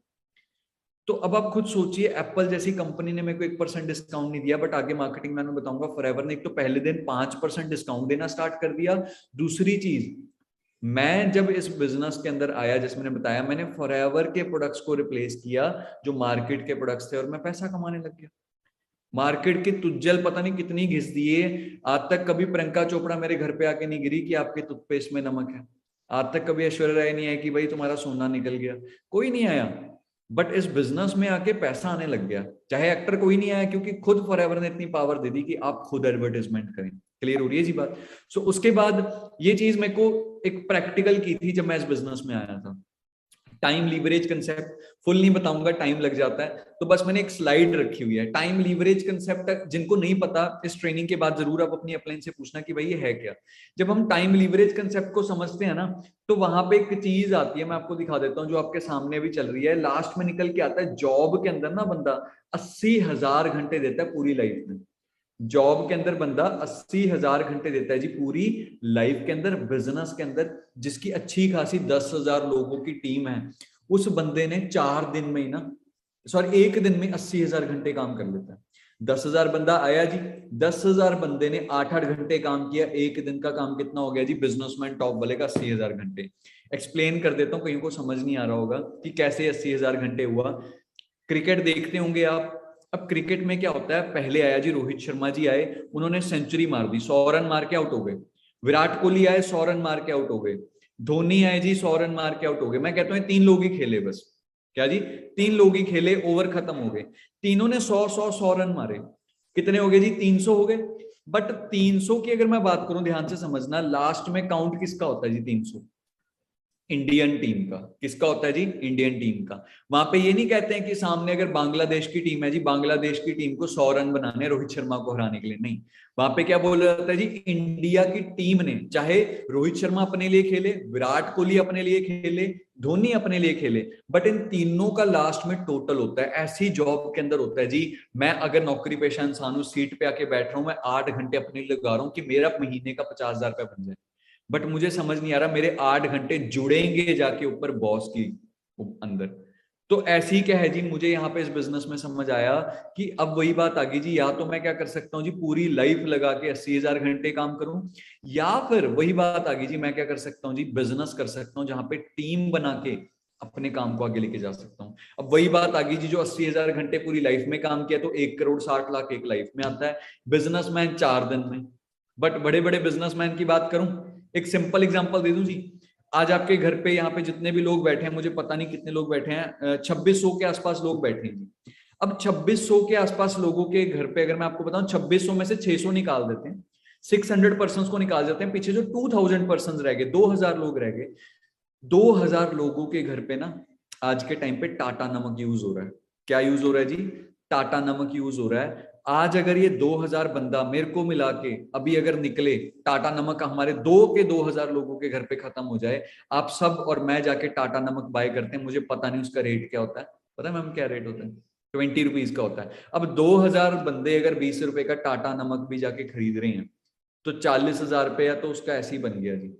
तो अब आप खुद सोचिए, एप्पल जैसी कंपनी ने मेरे को 1% डिस्काउंट नहीं दिया, बट आगे मार्केटिंग में मैं बताऊंगा, फॉरएवर ने एक तो पहले दिन 5% डिस्काउंट देना स्टार्ट कर दिया। दूसरी चीज, मैं जब इस बिजनेस के अंदर आया, जैसे मैंने बताया, मैंने फॉरएवर के प्रोडक्ट्स को रिप्लेस किया जो मार्केट के प्रोडक्ट्स थे, और मैं पैसा कमाने लग गया। मार्केट की तुज्जल पता नहीं कितनी घिस दिए, आज तक कभी प्रियंका चोपड़ा मेरे घर पे आके नहीं गिरी कि आपके टूथपेस्ट में नमक है। आज तक कभी ऐश्वर्या राय नहीं आई कि भाई तुम्हारा सोना निकल गया, कोई नहीं आया। बट इस बिजनेस में आके पैसा आने लग गया। चाहे एक्टर कोई नहीं आया, क्योंकि खुद फॉरएवर ने इतनी पावर दे दी कि आप खुद एडवर्टाइजमेंट करें। क्लियर हो रही है जी बात? सो उसके बाद ये चीज मेरे को एक प्रैक्टिकल की थी जब मैं इस बिजनेस में आया था। टाइम लीवरेज कंसेप्ट फुल नहीं बताऊंगा, टाइम लग जाता है, तो बस मैंने एक स्लाइड रखी हुई है। टाइम लीवरेज कंसेप्ट जिनको नहीं पता, इस ट्रेनिंग के बाद जरूर आप अपनी अपलाइन से पूछना कि भाई ये है क्या। जब हम टाइम लीवरेज कंसेप्ट को समझते हैं ना, तो वहां पे एक चीज आती है, मैं आपको दिखा देता हूँ, जो आपके सामने भी चल रही है। लास्ट में निकल के आता है जॉब के अंदर ना बंदा 80,000 घंटे देता है पूरी लाइफ में। जॉब के अंदर बंदा 80,000 घंटे देता है जी पूरी लाइफ के अंदर। बिजनेस के अंदर जिसकी अच्छी खासी 10,000 लोगों की टीम है, उस बंदे ने 4 दिन में ही ना, सॉरी 1 दिन में 80,000 घंटे काम कर लेता है। 10,000 बंदा आया जी, 10,000 बंदे ने 8-8 घंटे काम किया, 1 दिन का काम कितना हो गया जी बिजनेसमैन टॉप वाले का? 80,000 घंटे। एक्सप्लेन कर देता हूँ, कहीं को समझ नहीं आ रहा होगा कि कैसे 80,000 घंटे हुआ। क्रिकेट देखते होंगे आप। अब क्रिकेट में क्या होता है, पहले आया जी रोहित शर्मा जी आए, उन्होंने सेंचुरी मार दी, 100 रन मार के आउट हो गए। विराट कोहली आए, 100 रन मार के आउट हो गए। धोनी आए जी, 100 रन मार के आउट हो गए। मैं कहता हूँ 3 लोग ही खेले बस। क्या जी? 3 लोग ही खेले, ओवर खत्म हो गए। तीनों ने 100 रन मारे, कितने हो गए जी? 300 हो गए। बट 300 की अगर मैं बात करूं, ध्यान से समझना, लास्ट में काउंट किसका होता है जी? 300 इंडियन टीम का। किसका होता है जी? इंडियन टीम का। वहां पे ये नहीं कहते हैं कि सामने अगर बांग्लादेश की टीम है जी, बांग्लादेश की टीम को 100 रन बनाने रोहित शर्मा को हराने के लिए, नहीं। वहां पे क्या बोला जाता है जी? इंडिया की टीम ने, चाहे रोहित शर्मा अपने लिए खेले, विराट कोहली अपने लिए खेले, धोनी अपने लिए खेले, बट इन तीनों का लास्ट में टोटल होता है। ऐसी जॉब के अंदर होता है जी, मैं अगर नौकरी पेशा इंसान हूं, सीट पे आके बैठ रहा हूं, मैं 8 घंटे अपने लिए लगा रहा हूं कि मेरा महीने का 50,000 रुपया बन जाए। बट मुझे समझ नहीं आ रहा मेरे 8 घंटे जुड़ेंगे जाके ऊपर बॉस की अंदर। तो ऐसी क्या है जी, मुझे यहाँ पे इस बिजनेस में समझ आया कि अब वही बात आ गई जी, या तो मैं क्या कर सकता हूँ जी, पूरी लाइफ लगा के 80,000 घंटे काम करूं, या फिर वही बात आ गई जी, मैं क्या कर सकता हूँ जी, बिजनेस कर सकता हूँ जहां पे टीम बना के अपने काम को आगे लेके जा सकता हूँ। अब वही बात आ गई जी, जो 80,000 घंटे पूरी लाइफ में काम किया तो 1,60,00,000 एक लाइफ में आता है, बिजनेसमैन 4 दिन में। बट बड़े बड़े बिजनेसमैन की बात करूं, एक सिंपल एग्जांपल दे दूं जी। आज आपके घर पे यहाँ पे जितने भी लोग बैठे हैं, मुझे पता नहीं कितने लोग बैठे हैं, 2600 के आसपास लोग बैठे हैं जी। अब 2600 के आसपास लोगों के घर पे अगर मैं आपको बताऊं, 2600 में से 600 निकाल देते हैं, 600 पर्सन को निकाल देते हैं, पीछे जो 2000 पर्सन रह गए, 2000 लोग रह गए। 2000 लोगों के घर पे ना आज के टाइम पे टाटा नमक यूज हो रहा है। क्या यूज हो रहा है जी? टाटा नमक यूज हो रहा है। आज अगर ये 2000 बंदा मेरे को मिला के अभी अगर निकले, टाटा नमक हमारे 2000 लोगों के घर पे खत्म हो जाए, आप सब और मैं जाके टाटा नमक बाय करते हैं, मुझे पता नहीं उसका रेट क्या होता है। पता है मैम क्या रेट होता है? 20 रुपीज का होता है। अब 2000 बंदे अगर 20 रुपए का टाटा नमक भी जाके खरीद रहे हैं, तो 40,000 रुपया तो उसका ऐसे ही बन गया जी।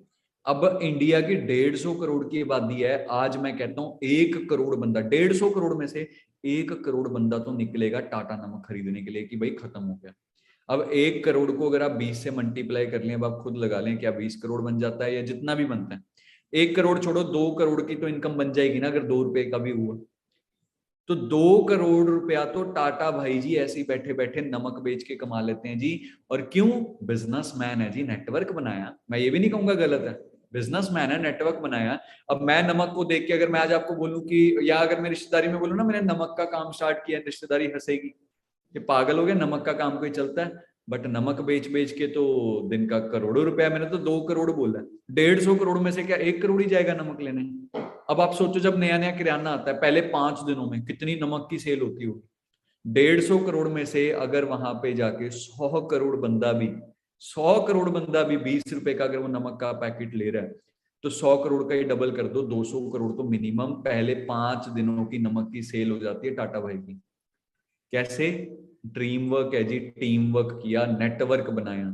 अब इंडिया की 150 करोड़ की आबादी है, आज मैं कहता हूं 1 करोड़ बंदा, 150 करोड़ में से 1 करोड़ बंदा तो निकलेगा टाटा नमक खरीदने के लिए कि भाई खत्म हो गया। अब 1 करोड़ को अगर आप 20 से मल्टीप्लाई कर लें, अब आप खुद लगा लें क्या 20 करोड़ बन जाता है या जितना भी बनता है। 1 करोड़ छोड़ो, 2 करोड़ की तो इनकम बन जाएगी ना अगर 2 रुपए का भी हुआ। तो 2 करोड़ रुपया तो टाटा भाई जी ऐसे ही बैठे बैठे नमक बेच के कमा लेते हैं जी। और क्यों? बिजनेसमैन है जी, नेटवर्क बनाया। मैं ये भी नहीं कहूंगा गलत है, बिजनेसमैन है, नेटवर्क बनाया। अब मैं नमक को देख के अगर मैं आज आपको बोलूं कि, या अगर मैं रिश्तेदारी में बोलूं ना मैंने नमक का काम स्टार्ट किया, रिश्तेदारी हंसेगी, ये पागल हो गया, नमक का काम कोई चलता है? बट नमक बेच बेच के तो दिन का करोड़ों रुपया, मैंने तो 2 करोड़ बोला, 150 करोड़ में से क्या 1 करोड़ ही जाएगा नमक लेने? अब आप सोचो जब नया नया किराना आता है, पहले 5 दिनों में कितनी नमक की सेल होती होगी। 150 करोड़ में से अगर वहां पे जाके 100 करोड़ बंदा भी, 100 करोड़ बंदा भी 20 रुपए का अगर वो नमक का पैकेट ले रहा है, तो 100 करोड़ का ही डबल कर दो, 200 करोड़ तो मिनिमम पहले 5 दिनों की नमक की सेल हो जाती है टाटा भाई की। कैसे? ड्रीम वर्क है जी, टीम वर्क किया, नेटवर्क बनाया,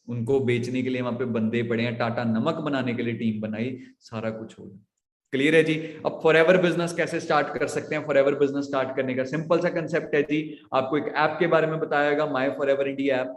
उनको बेचने के लिए वहां पे बंदे पड़े हैं, टाटा नमक बनाने के लिए टीम बनाई, सारा कुछ हो गया। क्लियर है जी? अब फॉरएवर बिजनेस कैसे स्टार्ट कर सकते हैं? फॉरएवर बिजनेस स्टार्ट करने का सिंपल सा कंसेप्ट है जी, आपको एक ऐप के बारे में बताया, माय फॉरएवर इंडिया ऐप।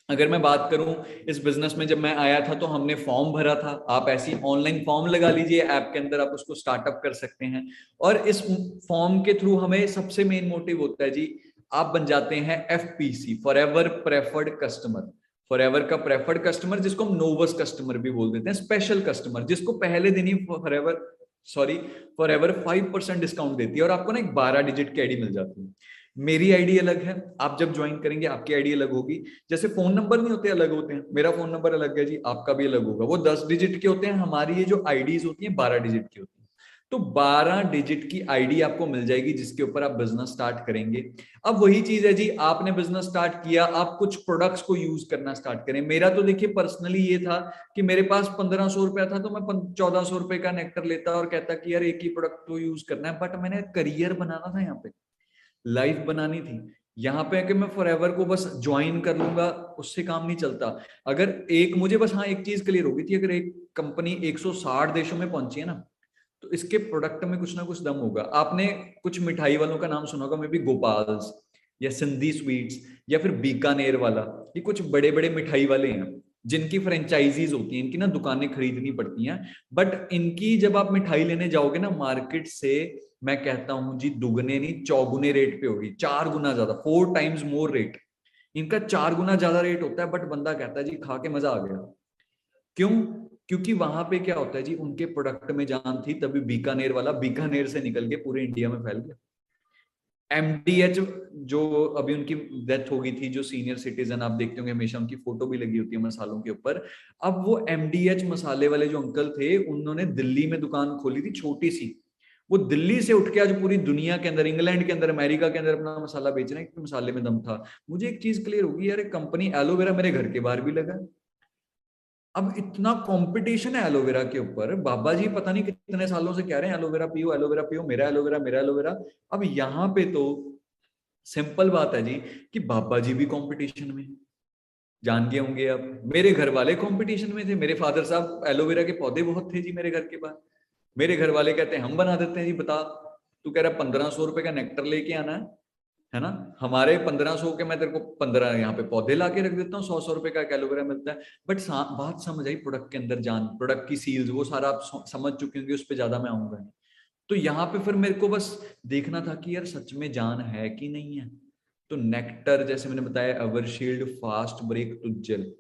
अगर मैं बात करूं, इस बिजनेस में जब मैं आया था तो हमने फॉर्म भरा था, आप ऐसी ऑनलाइन फॉर्म लगा लीजिए ऐप के अंदर, आप उसको स्टार्टअप कर सकते हैं। और इस फॉर्म के थ्रू हमें सबसे मेन मोटिव होता है जी, आप बन जाते हैं FPC, for ever preferred customer. For ever का प्रेफर्ड कस्टमर, जिसको हम नोवस कस्टमर भी बोल देते हैं, स्पेशल कस्टमर, जिसको पहले दिन ही फॉर एवर 5% डिस्काउंट देती है और आपको ना एक 12 डिजिट की आईडी मिल जाती है। मेरी आईडी अलग है, आप जब ज्वाइन करेंगे आपकी आईडी अलग होगी। जैसे फोन नंबर नहीं होते, अलग होते हैं, मेरा फोन नंबर अलग है जी, आपका भी अलग होगा। वो 10 डिजिट के होते हैं, हमारी ये जो आईडीज होती हैं 12 डिजिट की होती हैं। तो 12 डिजिट की आईडी आपको मिल जाएगी जिसके ऊपर आप बिजनेस स्टार्ट करेंगे। अब वही चीज है जी, आपने बिजनेस स्टार्ट किया, आप कुछ प्रोडक्ट्स को यूज करना स्टार्ट करें। मेरा तो देखिए पर्सनली ये था कि मेरे पास 1500 रुपया था, तो मैं 1400 रुपए का नेक्टर लेता और कहता कि यार एक ही प्रोडक्ट तो यूज करना है। बट मैंने करियर बनाना था, यहाँ पे लाइफ बनानी थी। यहाँ पे कि मैं फॉरएवर को बस ज्वाइन कर लूंगा, उससे काम नहीं चलता। अगर एक मुझे बस हाँ एक चीज क्लियर होगी थी, अगर एक कंपनी 160 देशों में पहुंची है ना, तो इसके प्रोडक्ट में कुछ ना कुछ दम होगा। आपने कुछ मिठाई वालों का नाम सुना होगा, मे बी गोपाल्स या सिंधी स्वीट्स या फिर बीकानेर वाला, ये कुछ बड़े बड़े मिठाई वाले हैं जिनकी फ्रेंचाइजीज होती हैं, इनकी ना दुकानें खरीदनी पड़ती हैं। बट इनकी जब आप मिठाई लेने जाओगे ना मार्केट से, मैं कहता हूं जी दुगने नहीं चौगुने रेट पे होगी, 4 गुना ज्यादा, 4 टाइम्स मोर रेट। इनका 4 गुना ज्यादा रेट होता है, बट बंदा कहता है जी खा के मजा आ गया। क्यों? क्योंकि वहां पे क्या होता है जी, उनके प्रोडक्ट में जान थी, तभी बीकानेर वाला बीकानेर से निकल के पूरे इंडिया में फैल गया। MDH, जो अभी उनकी डेथ हो गई थी, जो सीनियर सिटीजन आप देखते होंगे, हमेशा उनकी फोटो भी लगी होती है मसालों के ऊपर। अब वो MDH मसाले वाले जो अंकल थे, उन्होंने दिल्ली में दुकान खोली थी छोटी सी। वो दिल्ली से उठ के आज पूरी दुनिया के अंदर, इंग्लैंड के अंदर, अमेरिका के अंदर अपना मसाला बेच रहे हैं, क्योंकि मसाले में दम था। मुझे एक चीज क्लियर होगी यार, कंपनी एलोवेरा मेरे घर के बाहर भी लगा। अब इतना कंपटीशन है एलोवेरा के ऊपर, बाबा जी पता नहीं कितने सालों से कह रहे हैं एलोवेरा पियो, एलोवेरा पियो, मेरा एलोवेरा, मेरा एलोवेरा। अब यहाँ पे तो सिंपल बात है जी कि बाबा जी भी कंपटीशन में, जान गए होंगे आप। मेरे घर वाले कंपटीशन में थे, मेरे फादर साहब, एलोवेरा के पौधे बहुत थे जी मेरे घर के पास। मेरे घर वाले कहते हैं हम बना देते हैं जी, बता तू कह रहा 1500 रुपए का नेक्टर लेके आना है ना, हमारे 1500 के मैं तेरे को 15 यहाँ पे पौधे ला के रख देता हूँ, 100 रुपए का एलोवेरा मिलता है। बट बात समझ आई, प्रोडक्ट के अंदर जान, प्रोडक्ट की सील्स, वो सारा आप समझ चुके होंगे, उस पर ज्यादा मैं आऊंगा नहीं। तो यहाँ पे फिर मेरे को बस देखना था कि यार सच में जान है कि नहीं है। तो नेक्टर, जैसे मैंने बताया, एवरशील्ड, फास्ट ब्रेक, तुज्जल,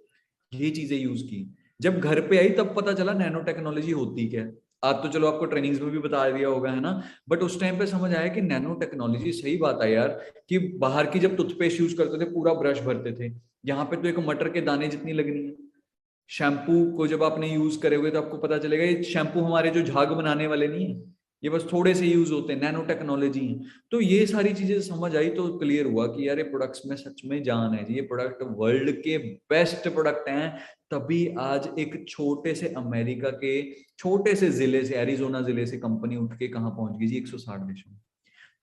ये चीजें यूज की। जब घर पे आई तब पता चला नैनो टेक्नोलॉजी होती क्या है। आज तो चलो आपको ट्रेनिंग्स में भी बता दिया होगा, है ना। बट उस टाइम पे समझ आया कि नैनो टेक्नोलॉजी, सही बात है यार, कि बाहर की जब टूथपेस्ट यूज करते थे पूरा ब्रश भरते थे, यहाँ पे तो एक मटर के दाने जितनी लगनी है। शैम्पू को जब आपने यूज करे हुए तो आपको पता चलेगा ये शैम्पू हमारे जो झाग बनाने वाले नहीं है, ये बस थोड़े से यूज होते हैं, नैनो टेक्नोलॉजी है। तो ये सारी चीजें समझ आई तो क्लियर हुआ कि यार ये प्रोडक्ट्स में सच में जान है जी, ये प्रोडक्ट वर्ल्ड के बेस्ट प्रोडक्ट हैं। तभी आज एक छोटे से अमेरिका के छोटे से जिले से, एरिजोना जिले से कंपनी उठ के कहाँ पहुंच गई जी, 160 देशों में।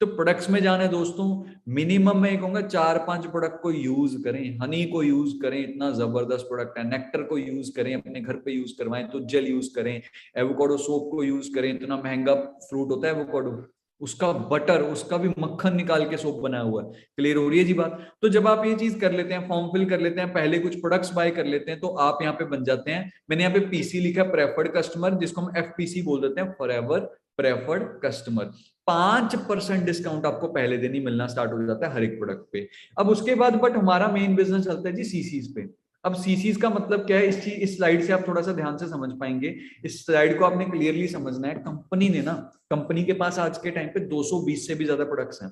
तो प्रोडक्ट्स में जाने दोस्तों, मिनिमम मैं कहूंगा 4-5 प्रोडक्ट को यूज करें। हनी को यूज करें, इतना जबरदस्त प्रोडक्ट है। नेक्टर को यूज करें, अपने घर पे यूज करवाएं। तो जेल यूज करें। एवोकाडो सोप को यूज करें, इतना महंगा फ्रूट होता है एवोकाडो, उसका बटर, उसका भी मक्खन निकाल के सोप बनाया हुआ है। क्लियर हो रही है जी बात। तो जब आप ये चीज कर लेते हैं, फॉर्म फिल कर लेते हैं, पहले कुछ प्रोडक्ट्स बाय कर लेते हैं, तो आप यहाँ पे बन जाते हैं। मैंने यहाँ पे PC लिखा, प्रेफर्ड कस्टमर, जिसको हम FPC बोल देते हैं, for ever preferred customer. 5% discount आपको पहले दिन ही मिलना स्टार्ट हो जाता है हर एक प्रोडक्ट पे। अब उसके बाद बट हमारा मेन बिजनेस चलता है जी CCs पे। अब CCs का मतलब क्या है, इस स्लाइड से आप थोड़ा सा ध्यान से समझ पाएंगे। इस स्लाइड को आपने क्लियरली समझना है। कंपनी ने ना, कंपनी के पास आज के टाइम पे 220 से भी ज्यादा प्रोडक्ट्स हैं।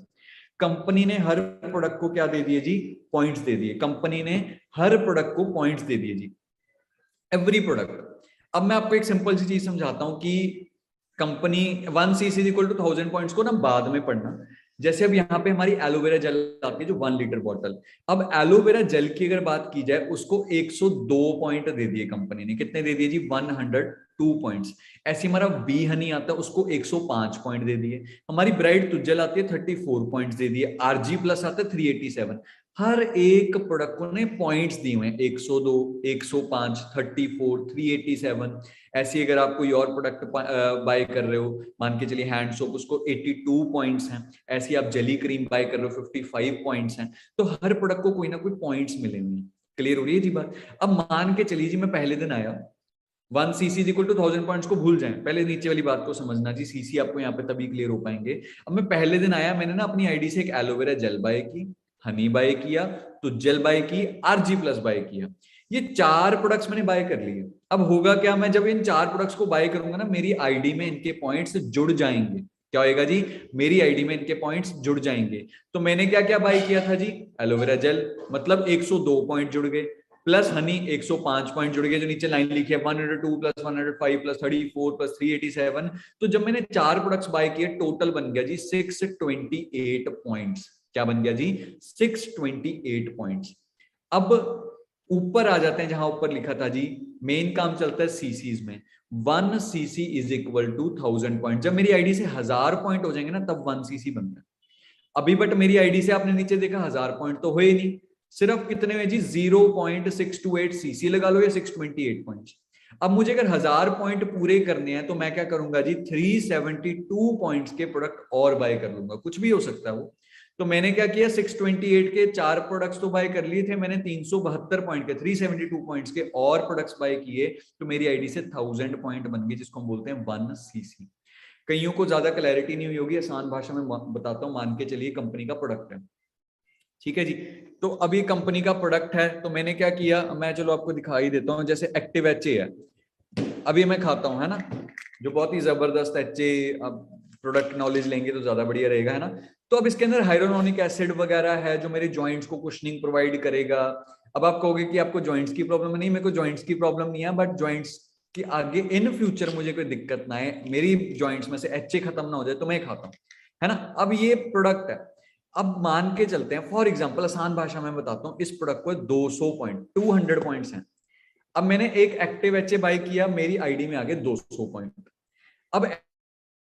कंपनी ने हर प्रोडक्ट को क्या दे दिए जी, पॉइंट्स दे दिए। कंपनी ने हर प्रोडक्ट को पॉइंट्स दे दिए जी, एवरी प्रोडक्ट। अब मैं आपको एक सिंपल सी चीज समझाता हूं कि company 1 cc equal to 1000 points को ना बाद में पढ़ना। जैसे अब यहाँ पे हमारी एलोवेरा जेल आती है जो 1 लीटर बॉटल। अब एलोवेरा जेल की अगर बात की जाए, उसको 102 पॉइंट दे दिए कंपनी ने। कितने दे दिए जी, 102 पॉइंट्स। ऐसे हमारा बी हनी आता है, उसको 105 पॉइंट दे दिए। हमारी ब्राइट तुज्जल आती है, 34 पॉइंट्स दे दिए। RG प्लस आता है 387। हर एक प्रोडक्ट को ने पॉइंट्स दिए हुए हैं, 102, 105, 34, 387। ऐसी अगर आप कोई और प्रोडक्ट बाय कर रहे हो, मान के चलिए हैंड सोप, उसको 82 पॉइंट्स हैं। ऐसी आप जेली क्रीम बाय कर रहे हो, 55 पॉइंट्स हैं। तो हर प्रोडक्ट को कोई ना कोई पॉइंट्स मिले हुए हैं। क्लियर हो रही है जी बात। अब मान के चलिए जी मैं पहले दिन आया, 1 cc इक्वल टू 1000 पॉइंट्स को भूल जाएं, पहले नीचे वाली बात को समझना जी। CC आपको यहाँ पे तभी क्लियर हो पाएंगे। अब मैं पहले दिन आया, मैंने ना अपनी आईडी से एक एलोवेरा जेल बाय की, हनी बाय किया, तो जेल बाय की, आरजी प्लस बाय किया। ये 4 प्रोडक्ट्स मैंने बाय कर लिए। अब होगा क्या, मैं जब इन 4 प्रोडक्ट्स को बाय करूंगा ना, मेरी आईडी में इनके पॉइंट्स जुड़ जाएंगे। क्या होएगा जी, मेरी आईडी में इनके पॉइंट्स जुड़ जाएंगे। तो मैंने क्या क्या बाय किया था जी, एलोवेरा जेल, मतलब 102 पॉइंट जुड़ गए, प्लस हनी 105 पॉइंट जुड़ गए, जो नीचे लाइन लिखी है 102 प्लस 105 प्लस 34 प्लस 387। तो जब मैंने 4 प्रोडक्ट्स बाय किए, टोटल बन गया जी 628 पॉइंट्स। क्या बन गया जी, 628 पॉइंट्स। अब ऊपर आ जाते हैं, जहां ऊपर लिखा था जी, मेन काम चलता है सीसीज में। 1 CC is equal to 1000 point. जब मेरी आईडी से 1000 पॉइंट हो जाएंगे ना, तब 1 सीसी बनता है। अभी बट मेरी आईडी से आपने नीचे देखा 1000 पॉइंट तो हुए ही नहीं, सिर्फ कितने में जी 0.628 सीसी लगा लो, या 628 पॉइंट्स। अब मुझे अगर 1000 पॉइंट पूरे करने हैं, तो मैं क्या करूंगा जी, 372 पॉइंट्स के प्रोडक्ट और बाय कर लूंगा, कुछ भी हो सकता है वो। तो मैंने क्या किया, 628 के 4 प्रोडक्ट्स तो बाय कर लिए थे मैंने, 372 पॉइंट के 372 पॉइंट्स के और प्रोडक्ट्स बाय किए, तो मेरी आईडी से 1000 पॉइंट बन गए, जिसको हम बोलते हैं 1 सीसी। कईयों को ज्यादा क्लैरिटी नहीं हुई होगी, आसान भाषा में बताता हूं, मान के चलिए कंपनी का प्रोडक्ट है, ठीक है जी। तो अभी कंपनी का प्रोडक्ट है, तो मैंने क्या किया, मैं चलो आपको दिखाई देता हूं। जैसे एक्टिव एचए है, अभी मैं खाता हूं, है ना, जो बहुत ही जबरदस्त एचए। अब प्रोडक्ट नॉलेज लेंगे तो ज्यादा बढ़िया रहेगा, है ना। तो अब इसके अंदर हाइलोरोनिक एसिड वगैरह है, जो मेरे जॉइंट्स को कुशनिंग प्रोवाइड करेगा। अब आप कहोगे कि आपको जॉइंट्स की प्रॉब्लम नहीं, मेरे को जॉइंट्स की प्रॉब्लम नहीं है, बट जॉइंट्स कि आगे इन फ्यूचर मुझे कोई दिक्कत ना है, मेरी जॉइंट्स में से एचए खत्म ना हो जाए, तो मैं खाता हूँ, है ना। अब ये प्रोडक्ट है, अब मान के चलते हैं फॉर एग्जांपल, आसान भाषा में बताता हूं, इस प्रोडक्ट को 200 पॉइंट 200 पॉइंट्स हैं। अब मैंने एक एक्टिव एचए बाय किया, मेरी आईडी में आ गए 200 पॉइंट। अब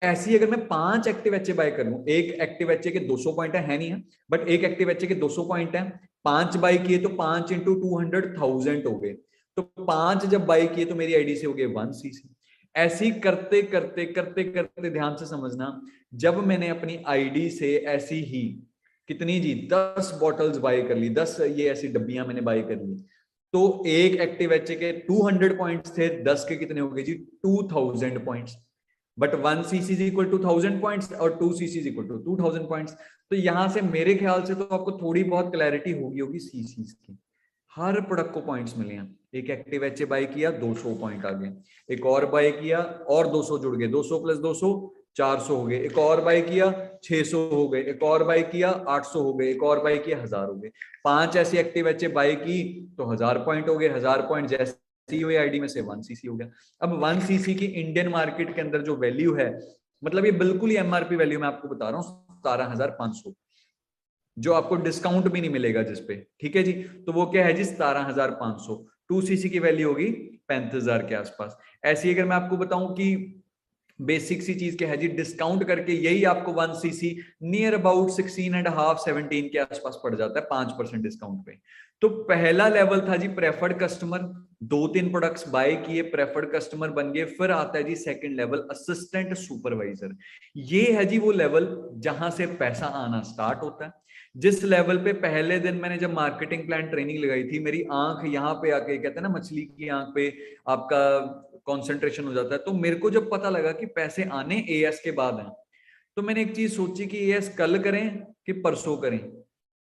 ऐसे ही अगर मैं 5 एक्टिव एचए बाय कर लूं, एक एक्टिव एचए के 200 पॉइंट है नहीं है, बट एक एक्टिव एचए के 200 पॉइंट है, 5 बाय किए तो 5 इंटू 200,000 हो गए। तो 5 जब बाय किए तो मेरी आईडी से हो गए 1 सीसी। ऐसे ही करते करते करते करते, ध्यान से समझना, जब मैंने अपनी आईडी से ऐसी ही कितनी जी 10 बॉटल्स बाय कर ली, 10 ये ऐसी डब्बियां मैंने बाय कर ली, तो एक एक्टिव एचए के 200 पॉइंट्स थे, 10 के कितने हो गए जी 2000 points. But 1 CC is equal to 1000 points और 2 CC is equal to 2000 points. तो यहां से मेरे ख्याल से तो आपको थोड़ी बहुत क्लैरिटी होगी होगी सीसीज की। हर प्रोडक्ट को पॉइंट्स मिले हैं। एक एक्टिव एचए बाय किया, 200 पॉइंट आ गए, एक और बाय किया और 200 जुड़ गए, 200 प्लस 200 400 हो गए, एक और बाय किया 600 हो गए, एक और बाय किया 800 हो गए, एक और बाय किया 1000 हो गए। 5 ऐसी एक्टिव एचए बाय की तो 1000 पॉइंट हो गए, 1000 पॉइंट जैसे ही हुए आईडी में से 1 सीसी हो गया। अब 1 सीसी की इंडियन मार्केट के अंदर जो वैल्यू है, मतलब ये बिल्कुल ही एमआरपी वैल्यू मैं आपको बता रहा हूँ, 17,500, जो आपको डिस्काउंट भी नहीं मिलेगा जिसपे, ठीक है जी। तो वो क्या है जी 17,500। 2 सीसी की वैल्यू होगी 35,000 के आसपास। ऐसी अगर मैं आपको बताऊं कि बेसिक सी चीज क्या है जी, डिस्काउंट करके यही आपको 1 सीसी नियर अबाउट 16.5 17 के आसपास पड़ जाता है 5% डिस्काउंट पे। तो पहला लेवल था जी प्रेफर्ड कस्टमर, 2-3 प्रोडक्ट्स बाय किए, प्रेफर्ड कस्टमर बन गए। फिर आता है जी सेकंड लेवल, असिस्टेंट सुपरवाइजर। ये है जी वो लेवल जहां से पैसा आना स्टार्ट होता है। जिस लेवल पे पहले दिन मैंने जब मार्केटिंग प्लान ट्रेनिंग लगाई थी, मेरी आंख यहाँ पे आके, कहते हैं ना मछली की आंख पे आपका कंसंट्रेशन हो जाता है, तो मेरे को जब पता लगा कि पैसे आने एएस के बाद हैं, तो मैंने एक चीज सोची कि एएस कल करें कि परसों करें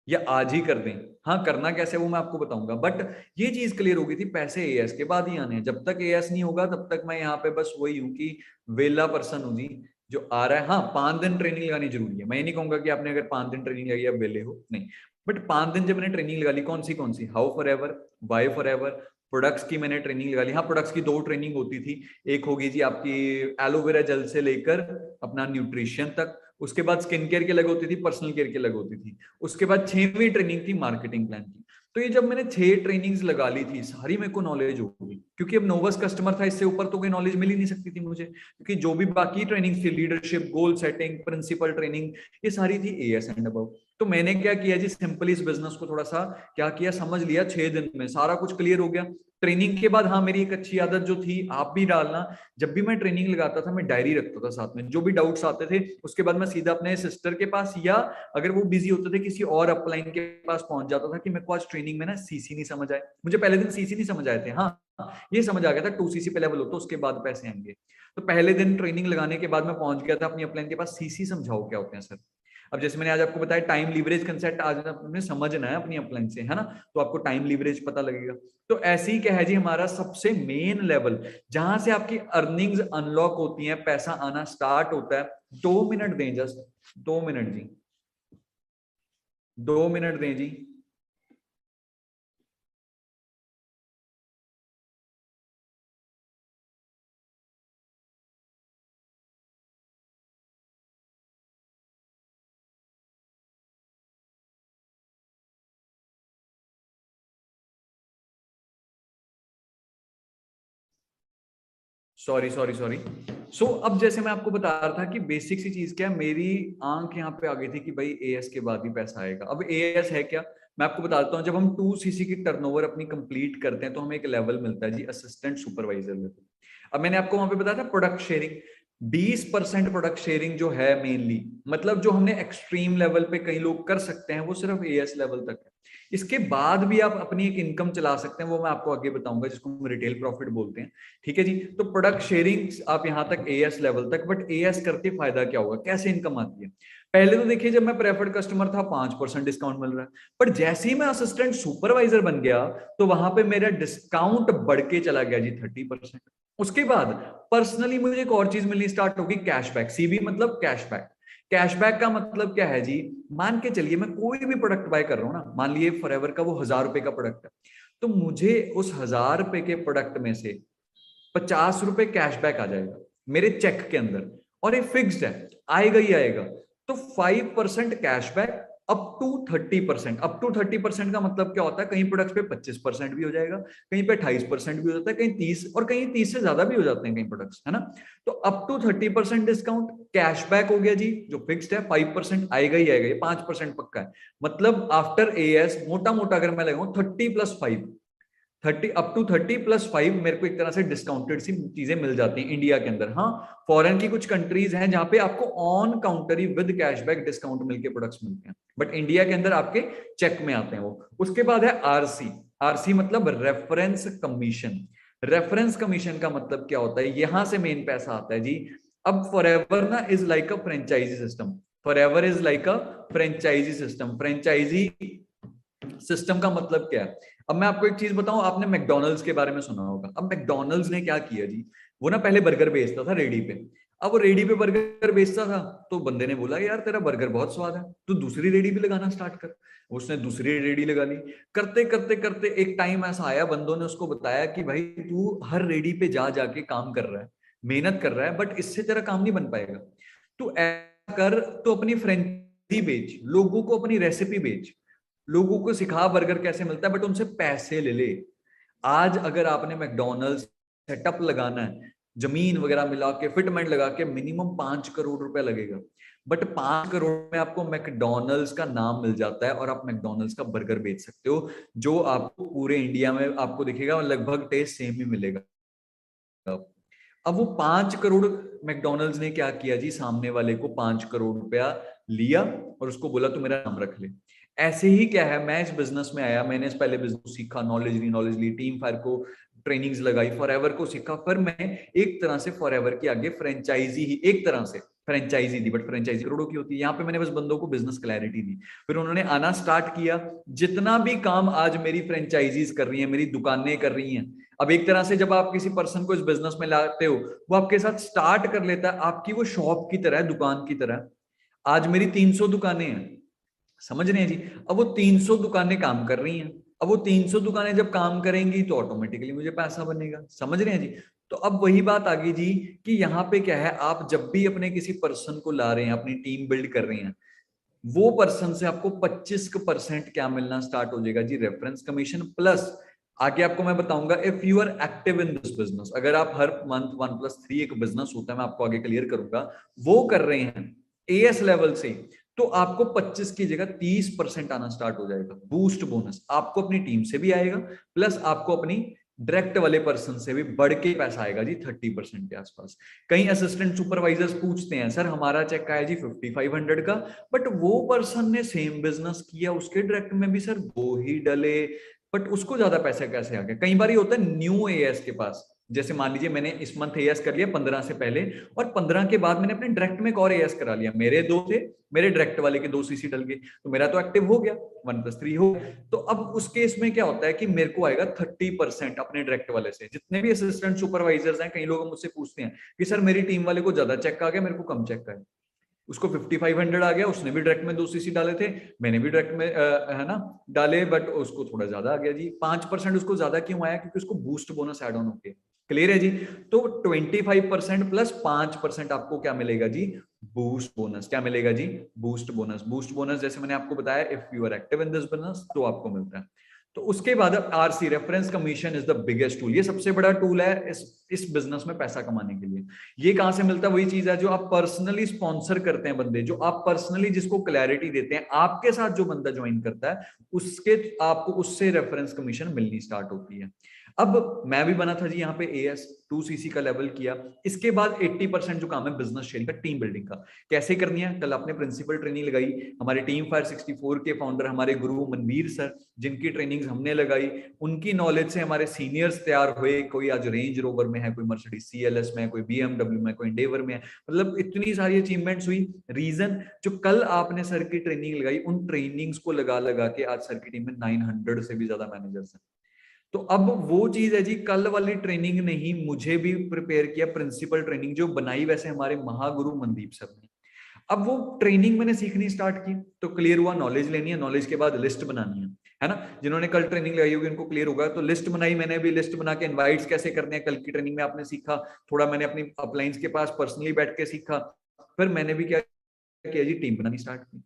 या आज ही कर दें। हाँ, करना कैसे वो मैं आपको बताऊंगा, बट ये चीज क्लियर हो गई थी, पैसे एएस के बाद ही आने हैं। जब तक एएस नहीं होगा तब तक मैं यहाँ पे बस वही हूँ कि वेला पर्सन हूँ जी, जो आ रहा है। हाँ, 5 दिन ट्रेनिंग लगानी जरूरी है, मैं ये नहीं कहूंगा कि आपने अगर 5 दिन ट्रेनिंग लगाई आप वेले हो, नहीं। बट 5 दिन जब मैंने ट्रेनिंग लगा ली, कौन सी, how forever, why forever, products की मैंने ट्रेनिंग लगा ली। हाँ, प्रोडक्ट्स की 2 ट्रेनिंग होती थी, एक होगी जी आपकी एलोवेरा जेल से लेकर अपना न्यूट्रिशन तक, उसके बाद स्किन केयर की अलग होती थी, पर्सनल केयर की अलग होती थी, उसके बाद 6वीं ट्रेनिंग थी मार्केटिंग प्लान की। तो ये जब मैंने 6 ट्रेनिंग्स लगा ली थी, सारी मेरे को नॉलेज होगी, क्योंकि अब नोवस कस्टमर था, इससे ऊपर तो कोई नॉलेज मिल ही नहीं सकती थी मुझे, क्योंकि जो भी बाकी ट्रेनिंग थी, leadership, goal setting, principle training, ये सारी थी एएस एंड अबव। तो मैंने क्या किया जी, सिंपली इस बिजनेस को थोड़ा सा क्या किया, समझ लिया, 6 दिन में सारा कुछ क्लियर हो गया। ट्रेनिंग के बाद हाँ, मेरी एक अच्छी आदत जो थी, आप भी डालना, जब भी मैं ट्रेनिंग लगाता था मैं डायरी रखता था साथ में, जो भी डाउट्स आते थे उसके बाद मैं सीधा अपने सिस्टर के पास, या अगर वो बिजी होते थे किसी और अपलाइन के पास पहुंच जाता था कि मेरे को आज ट्रेनिंग में ना सीसी नहीं समझ आए। मुझे पहले दिन सीसी नहीं समझ आए थे, हाँ ये समझ आ गया था 2 सीसी पे लेवल हो तो उसके बाद पैसे आएंगे। तो पहले दिन ट्रेनिंग लगाने के बाद मैं पहुंच गया था अपनी अपलाइन के पास, सीसी समझाओ क्या होते हैं सर। अब जैसे मैंने आज आपको बताया टाइम लीवरेज कंसेप्ट आज आपने समझना है अपनी अपलाइन से, है ना, तो आपको टाइम लीवरेज पता लगेगा। तो ऐसे ही क्या है जी हमारा सबसे मेन लेवल जहां से आपकी अर्निंग्स अनलॉक होती हैं, पैसा आना स्टार्ट होता है। 2 मिनट दें, जस्ट 2 मिनट जी, 2 मिनट दें जी। Sorry sorry sorry. सो अब जैसे मैं आपको बता रहा था कि बेसिक सी चीज क्या है, मेरी आंख यहाँ पे आ गई थी कि भाई एएस के बाद ही पैसा आएगा। अब एएस है क्या, मैं आपको बताता हूँ। जब हम 2 सीसी की टर्नओवर अपनी कंप्लीट करते हैं तो हमें एक लेवल मिलता है जी, असिस्टेंट सुपरवाइजर लेवल। अब मैंने आपको वहां पे बताया था प्रोडक्ट शेयरिंग, 20% प्रोडक्ट शेयरिंग जो है मेनली, मतलब जो हमने एक्सट्रीम लेवल पे कई लोग कर सकते हैं वो सिर्फ एएस लेवल तक है। इसके बाद भी आप अपनी एक इनकम चला सकते हैं, वो मैं आपको आगे बताऊंगा, जिसको हम रिटेल प्रॉफिट बोलते हैं। ठीक है जी, तो प्रोडक्ट शेयरिंग आप यहां तक एएस लेवल तक, बट एएस करके फायदा क्या होगा, कैसे इनकम आती है। पहले तो देखिए जब मैं प्रेफर्ड कस्टमर था 5% डिस्काउंट मिल रहा है, पर जैसे ही मैं असिस्टेंट सुपरवाइजर बन गया तो वहां पे मेरा डिस्काउंट बढ़ के चला गया जी 30%। उसके बाद पर्सनली मुझे एक और चीज मिलनी स्टार्ट होगी, कैशबैक। सीबी मतलब कैशबैक। कैशबैक का मतलब क्या है जी, मान के चलिए मैं कोई भी प्रोडक्ट बाय कर रहा हूं ना, मान लिए फॉरएवर का वो 1000 रुपए का प्रोडक्ट है, तो मुझे उस 1000 रुपए के प्रोडक्ट में से 50 रुपए कैशबैक आ जाएगा मेरे चेक के अंदर, और ये फिक्स्ड है, आएगा ही आएगा। तो 5% cashback up to 30%। Up to 30% का मतलब क्या होता है, कहीं प्रोडक्ट्स पे 25% भी हो जाएगा, कहीं पे 28% भी हो जाता है, कहीं 30, और कहीं 30 से ज्यादा भी हो जाते हैं कहीं प्रोडक्ट्स, है ना। तो अप टू 30% डिस्काउंट, कैशबैक हो गया जी जो फिक्स्ड है, 5% आएगा ही आएगा, ये 5% पक्का है। मतलब आफ्टर एएस मोटा मोटा अगर मैं लगाऊं 30+5, 30 मेरे को एक तरह से डिस्काउंटेड सी चीजें मिल जाती हैं इंडिया के अंदर। हाँ, फॉरेन की कुछ कंट्रीज हैं जहां पे आपको on counter he with cashback discount मिलके प्रोडक्ट्स मिलते हैं, बट इंडिया के अंदर आपके चेक में आते हैं वो। उसके बाद है आरसी। आरसी मतलब रेफरेंस कमीशन। रेफरेंस कमीशन का मतलब क्या होता है, यहां से मेन पैसा आता है जी। अब फॉरएवर ना is like a franchisee system. Forever is like a franchisee system. Franchisee system का मतलब क्या है, अब मैं आपको एक चीज बताऊं, आपने मैकडॉनल्ड्स के बारे में सुना होगा। अब मैकडॉनल्ड्स ने क्या किया जी, वो ना पहले बर्गर बेचता था रेडी पे। अब वो रेडी पे बर्गर बेचता था, तो बंदे ने बोला यार तेरा बर्गर बहुत स्वाद है, तू दूसरी रेडी भी लगाना स्टार्ट कर। उसने दूसरी रेडी लगा ली। करते करते करते एक टाइम ऐसा आया, बंदों ने उसको बताया कि भाई तू हर रेडी पे जा जाके काम कर रहा है, मेहनत कर रहा है, बट इससे तेरा काम नहीं बन पाएगा। तू ऐसा कर, तो अपनी फ्रेंचाइजी बेच, लोगों को अपनी रेसिपी बेच, लोगों को सिखा बर्गर कैसे मिलता है, बट उनसे पैसे ले ले। आज अगर आपने मैकडॉनल्ड्स सेटअप लगाना है, जमीन वगैरह मिला के फिटमेंट लगा के मिनिमम 5 करोड़ रुपए लगेगा, बट 5 करोड़ में आपको मैकडॉनल्ड्स का नाम मिल जाता है और आप मैकडॉनल्ड्स का बर्गर बेच सकते हो, जो आपको पूरे इंडिया में आपको दिखेगा लगभग टेस्ट सेम ही मिलेगा। अब वो 5 करोड़, मैकडॉनल्ड्स ने क्या किया जी, सामने वाले को 5 करोड़ रुपया लिया और उसको बोला तू मेरा नाम रख ले। ऐसे ही क्या है, मैं इस बिजनेस में आया, मैंने इस पहले बिजनेस सीखा, नॉलेज ली, टीम फायर को ट्रेनिंग्स लगाई, फॉरएवर को सीखा, पर मैं एक तरह से फॉरएवर की आगे फ्रेंचाइजी ही, एक तरह से फ्रेंचाइजी दी, बट फ्रेंचाइजी करोड़ों की होती है। यहाँ पे मैंने बस बंदों को बिजनेस क्लैरिटी दी, फिर उन्होंने आना स्टार्ट किया। जितना भी काम आज मेरी फ्रेंचाइजीज कर रही है, मेरी दुकानें कर रही हैं, अब एक तरह से जब आप किसी पर्सन को इस बिजनेस में लाते हो, वो आपके साथ स्टार्ट कर लेता है आपकी वो शॉप की तरह, दुकान की तरह। आज मेरी 300 दुकानें हैं, समझ रहे हैं जी। अब वो 300 दुकानें काम कर रही हैं, अब वो 300 दुकानें जब काम करेंगी तो ऑटोमेटिकली मुझे पैसा बनेगा, समझ रहे हैं जी। तो अब वही बात आ गई जी कि यहाँ पे क्या है, आप जब भी अपने किसी पर्सन को ला रहे हैं, अपनी टीम बिल्ड कर रहे हैं, वो पर्सन से आपको 25% क्या मिलना स्टार्ट हो जाएगा जी, रेफरेंस कमीशन। प्लस आगे आपको मैं बताऊंगा, if you are active in this business, अगर आप हर मंथ 1+3 एक बिजनेस होता है, मैं आपको आगे क्लियर करूंगा, वो कर रहे हैं एएस लेवल से, तो आपको 25 की जगह 30% आना स्टार्ट हो जाएगा। बूस्ट बोनस आपको अपनी टीम से भी आएगा, प्लस आपको अपनी डायरेक्ट वाले पर्सन से भी बढ़ के पैसा आएगा जी 30% के आसपास। कई असिस्टेंट सुपरवाइजर्स पूछते हैं सर हमारा चेक आया जी 5500 का, बट वो पर्सन ने सेम बिजनेस किया, उसके डायरेक्ट में भी सर 2 ही डले, बट उसको ज्यादा पैसे कैसे आ गए। कई बार होता है न्यू एएस के पास जैसे मान लीजिए मैंने इस मंथ एएस कर लिया 15 से पहले, और 15 के बाद मैंने अपने डायरेक्ट में एक और एएस करा लिया, मेरे दो थे, मेरे डायरेक्ट वाले के 2 सीसी डल गए, तो मेरा तो एक्टिव हो गया, 1+3 हो गया। तो अब उस केस में क्या होता है कि मेरे को आएगा 30% अपने डायरेक्ट वाले से। जितने भी असिस्टेंट सुपरवाइजर्स हैं, कई लोग मुझसे पूछते हैं कि सर मेरी टीम वाले को ज्यादा चेक आ गया, मेरे को कम चेक आया। उसको 5500 आ गया, उसने भी डायरेक्ट में 2 सीसी डाले थे, मैंने भी डायरेक्ट में है ना डाले, बट उसको थोड़ा ज्यादा आ गया जी। 5% उसको ज्यादा क्यों आया? क्योंकि उसको बूस्ट बोनस ऐड ऑन हो गया। क्लियर है जी? तो 25% प्लस 5% आपको क्या मिलेगा जी? Boost bonus. क्या मिलेगा जी? Boost bonus. बूस्ट बोनस जैसे मैंने आपको बताया, if you are active in this business तो आपको मिलता है। तो उसके बाद RC, reference commission, is the biggest tool. ये सबसे बड़ा टूल है इस बिजनेस में पैसा कमाने के लिए। ये कहां से मिलता है? वही चीज है जो आप पर्सनली स्पॉन्सर करते हैं बंदे, जो आप पर्सनली जिसको क्लैरिटी देते हैं, आपके साथ जो बंदा ज्वाइन करता है उसके आपको उससे रेफरेंस कमीशन मिलनी स्टार्ट होती है। अब मैं भी बना था जी यहाँ पे एएस, 2 सीसी का लेवल किया। इसके बाद 80% जो काम है बिजनेस शेयरिंग का, टीम बिल्डिंग का, कैसे करनी है? कल आपने प्रिंसिपल ट्रेनिंग लगाई, हमारे टीम फायर 64 के फाउंडर हमारे गुरु मनवीर सर, जिनकी ट्रेनिंग हमने लगाई, उनकी नॉलेज से हमारे सीनियर्स तैयार हुए। कोई आज रेंज रोवर में है, कोई मर्सिडीज सीएलएस में है, कोई बीएमडब्ल्यू में, कोई इंडेवर में है। मतलब इतनी सारी अचीवमेंट्स हुई। रीजन, जो कल आपने सर की ट्रेनिंग लगाई, उन ट्रेनिंग्स को लगा लगा के आज सर की टीम में 900 से भी ज्यादा मैनेजर्स हैं। तो अब वो चीज है जी, कल वाली ट्रेनिंग ने ही मुझे भी प्रिपेयर किया। प्रिंसिपल ट्रेनिंग जो बनाई वैसे हमारे महागुरु मनदीप सर ने। अब वो ट्रेनिंग मैंने सीखनी स्टार्ट की, तो क्लियर हुआ नॉलेज लेनी है, नॉलेज के बाद लिस्ट बनानी है ना? जिन्होंने कल ट्रेनिंग लगाई होगी उनको क्लियर होगा। तो लिस्ट बनाई, मैंने भी लिस्ट बना के इनवाइट्स कैसे करने हैं, कल की ट्रेनिंग में आपने सीखा। थोड़ा मैंने अपनी अपलाइंस के पास पर्सनली बैठ के सीखा। फिर मैंने भी क्या किया जी? टीम बनानी स्टार्ट की।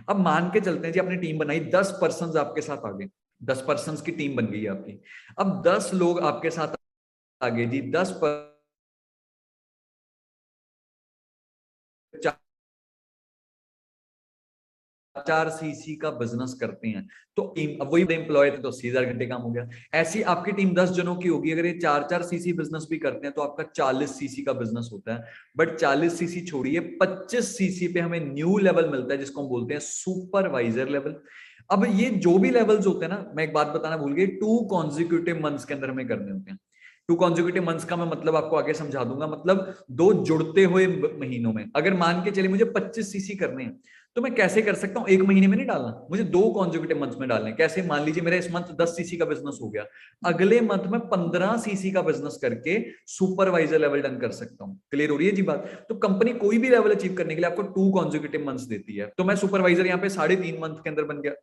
अब मान के चलते हैं जी, आपने टीम बनाई, 10 पर्सन आपके साथ आ गए, 10 पर्सन की टीम बन गई आपकी। अब 10 लोग आपके साथ आ गए जी, 10 4 सीसी का बिजनेस करते हैं, तो टीम, अब वही एम्प्लॉय थे तो 80,000 घंटे काम हो गया। ऐसी आपकी टीम 10 जनों की होगी, अगर ये 4-4 सीसी बिजनेस भी करते हैं तो आपका 40 सीसी का बिजनेस होता है। बट 40 सीसी छोड़िए, 25 सीसी पे हमें न्यू लेवल मिलता है, जिसको हम बोलते हैं सुपरवाइजर लेवल। अब ये जो भी लेवल्स होते हैं ना, मैं एक बात बताना भूल गई, 2 कॉन्जिक्यूटिव मंथ्स के अंदर हमें करने होते हैं। 2 कॉन्जिक्यूटिव मंथ्स का मैं मतलब आपको आगे समझा दूंगा। मतलब 2 जुड़ते हुए महीनों में, अगर मान के चलिए मुझे 25 सीसी करने हैं, तो मैं कैसे कर सकता हूं? एक महीने में नहीं डालना, मुझे 2 कॉन्जिक्यूटिव मंथ्स में डालने। कैसे? मान लीजिए मेरा इस मंथ 10 सीसी का बिजनेस हो गया, अगले मंथ में 15 सीसी का बिजनेस करके सुपरवाइजर लेवल डन कर सकता हूं। क्लियर हो रही है जी बात? तो कंपनी कोई भी लेवल अचीव करने के लिए आपको 2 कॉन्जिक्यूटिव मंथ्स देती है। तो मैं सुपरवाइजर यहाँ पे 3.5 मंथ के अंदर बन गया,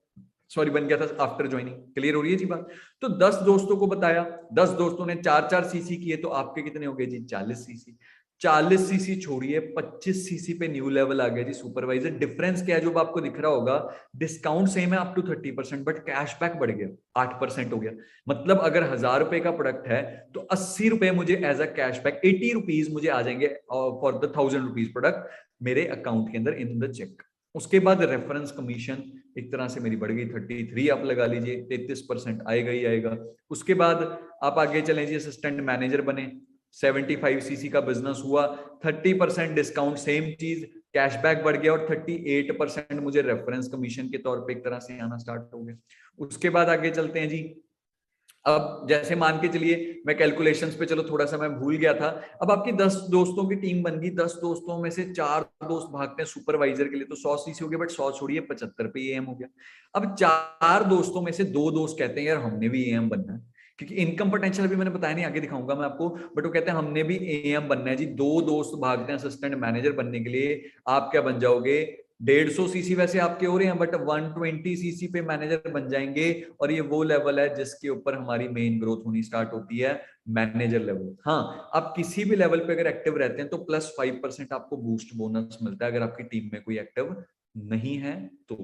सॉरी बन गया था आफ्टर ज्वाइनिंग। क्लियर हो रही है जी बात? तो 10 दोस्तों को बताया, 10 दोस्तों ने 4-4 सीसी किए, तो आपके कितने हो गए जी? 40 सीसी। 40 सीसी छोड़िए, 25 सीसी पे न्यू लेवल आ गया जी, सुपरवाइजर। डिफरेंस क्या है जो आपको दिख रहा होगा? डिस्काउंट सेम है अप टू 30%, बट कैशबैक बढ़ गया, 8% हो गया। मतलब अगर 1000 रुपए का प्रोडक्ट है तो 80 रुपए मुझे एज अ कैशबैक, 80 रुपीज मुझे आ जाएंगे फॉर द 1000 रुपीज प्रोडक्ट मेरे अकाउंट के अंदर इन द चेक। उसके बाद रेफरेंस कमीशन एक तरह से मेरी बढ़ गई 33, आप लगा लीजिए 33% आएगा ही आएगा। उसके बाद आप आगे चलें जी, असिस्टेंट मैनेजर बने, 75 सीसी का बिजनेस हुआ, 30% डिस्काउंट सेम चीज, कैशबैक बढ़ गया, और 38% मुझे रेफरेंस कमीशन के तौर पे एक तरह से आना स्टार्ट हो गया। उसके बाद आगे चलते हैं जी। अब जैसे मान के चलिए, मैं कैलकुलेशंस पे चलो थोड़ा सा मैं भूल गया था। अब आपकी 10 दोस्तों की टीम बन गई, 10 दोस्तों में से 4 दोस्त भागते हैं सुपरवाइजर के लिए, तो 100 सीसी हो गया, बट 100 छोड़िए 75 पे एएम हो गया। अब 4 दोस्तों में से 2 दोस्त कहते हैं यार हमने भी एएम बनना है, क्योंकि इनकम पोटेंशियल भी मैंने बताया नहीं, आगे दिखाऊंगा मैं आपको, बट वो कहते हैं हमने भी एएम बनना है जी। 2 दोस्त भागते हैं असिस्टेंट मैनेजर बनने के लिए। आप क्या बन जाओगे? 150 सीसी वैसे आपके हो रहे हैं, बट 120 सीसी पे मैनेजर बन जाएंगे। और ये वो लेवल है जिसके ऊपर हमारी मेन ग्रोथ होनी स्टार्ट होती है, मैनेजर लेवल। हाँ, आप किसी भी लेवल पे अगर एक्टिव रहते हैं तो +5% आपको बूस्ट बोनस मिलता है, अगर आपकी टीम में कोई एक्टिव नहीं है तो।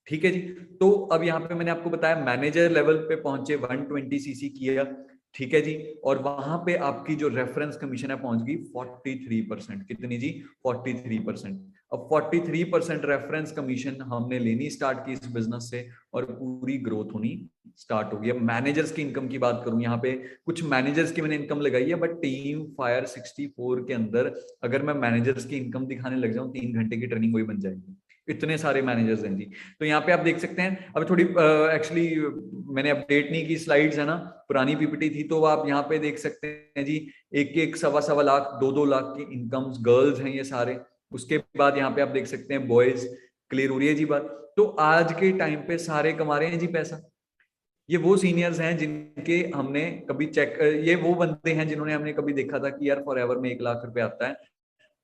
ठीक है जी? तो अब यहाँ पे मैंने आपको बताया मैनेजर लेवल पे पहुंचे, 120 सीसी किया, ठीक है जी। और वहां पे आपकी जो रेफरेंस कमीशन है पहुंच गई 43%। कितनी जी? 43%। अब 43% रेफरेंस कमीशन हमने लेनी स्टार्ट की इस बिजनेस से, और पूरी ग्रोथ होनी स्टार्ट हो गई। अब मैनेजर्स की इनकम की बात करूं, यहाँ पे कुछ मैनेजर्स की मैंने इनकम लगाई है, बट टीम फायर 64 के अंदर अगर मैं मैनेजर्स की इनकम दिखाने लग जाऊं, 3 घंटे की ट्रेनिंग वही बन जाएगी। इतने सारे मैनेजर्स हैं जी। तो यहाँ पे आप देख सकते हैं, अब थोड़ी एक्चुअली मैंने अपडेट नहीं की, स्लाइड्स है ना, पुरानी पीपीटी थी, तो आप यहाँ पे देख सकते हैं जी, एक एक सवा सवा लाख 2-2 लाख की इनकम्स, गर्ल्स हैं ये सारे। उसके बाद यहाँ पे आप देख सकते हैं बॉयज। क्लियर हो रही है जी बात? तो आज के टाइम पे सारे कमा रहे हैं जी पैसा। ये वो सीनियर्स हैं जिनके हमने कभी चेक, ये वो बंदे हैं जिन्होंने हमने कभी देखा था कि यार फॉरएवर में 1 लाख रुपए आता है,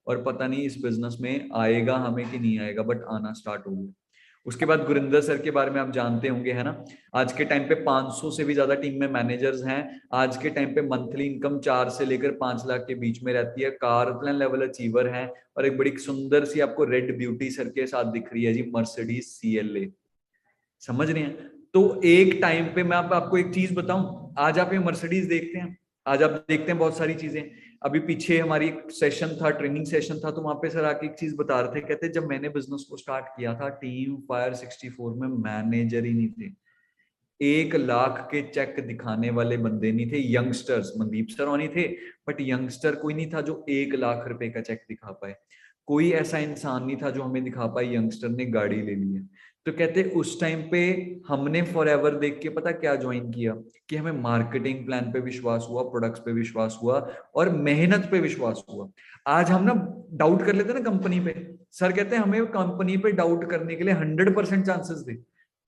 और पता नहीं इस बिजनेस में आएगा हमें कि नहीं आएगा, बट आना स्टार्ट हो गया। उसके बाद गुरिंदर सर के बारे में आप जानते होंगे, है ना। आज के टाइम पे 500 से भी ज्यादा टीम में मैनेजर्स हैं। आज के टाइम पे मंथली इनकम 4 से लेकर 5 लाख के बीच में रहती है। कारप्लेन लेवल अचीवर है, और एक बड़ी सुंदर सी आपको रेड ब्यूटी सर के साथ दिख रही है जी, मर्सिडीज CLA। समझ रहे हैं? तो एक टाइम पे मैं आपको एक चीज बताऊं, आज आप ये मर्सिडीज देखते हैं, आज आप देखते हैं बहुत सारी चीजें। अभी पीछे हमारी एक सेशन था, ट्रेनिंग सेशन था, तो वहां पे सर आके एक चीज बता रहे थे, कहते जब मैंने बिजनेस को स्टार्ट किया था टीम फायर 64 में मैनेजर ही नहीं थे, 1 लाख के चेक दिखाने वाले बंदे नहीं थे, यंगस्टर्स, मनदीप सर होनी थे, बट यंगस्टर कोई नहीं था जो 1 लाख रुपए का चेक दिखा पाए। कोई ऐसा इंसान नहीं था जो हमें दिखा पाए यंगस्टर ने गाड़ी ले ली है। तो कहते उस टाइम पे हमने फॉरएवर देख के पता क्या ज्वाइन किया, कि हमें मार्केटिंग प्लान पे विश्वास हुआ, प्रोडक्ट्स पे विश्वास हुआ, और मेहनत पे विश्वास हुआ। आज हम ना डाउट कर लेते हैं ना कंपनी पे, सर कहते हैं हमें कंपनी पे डाउट करने के लिए 100% चांसेस दे,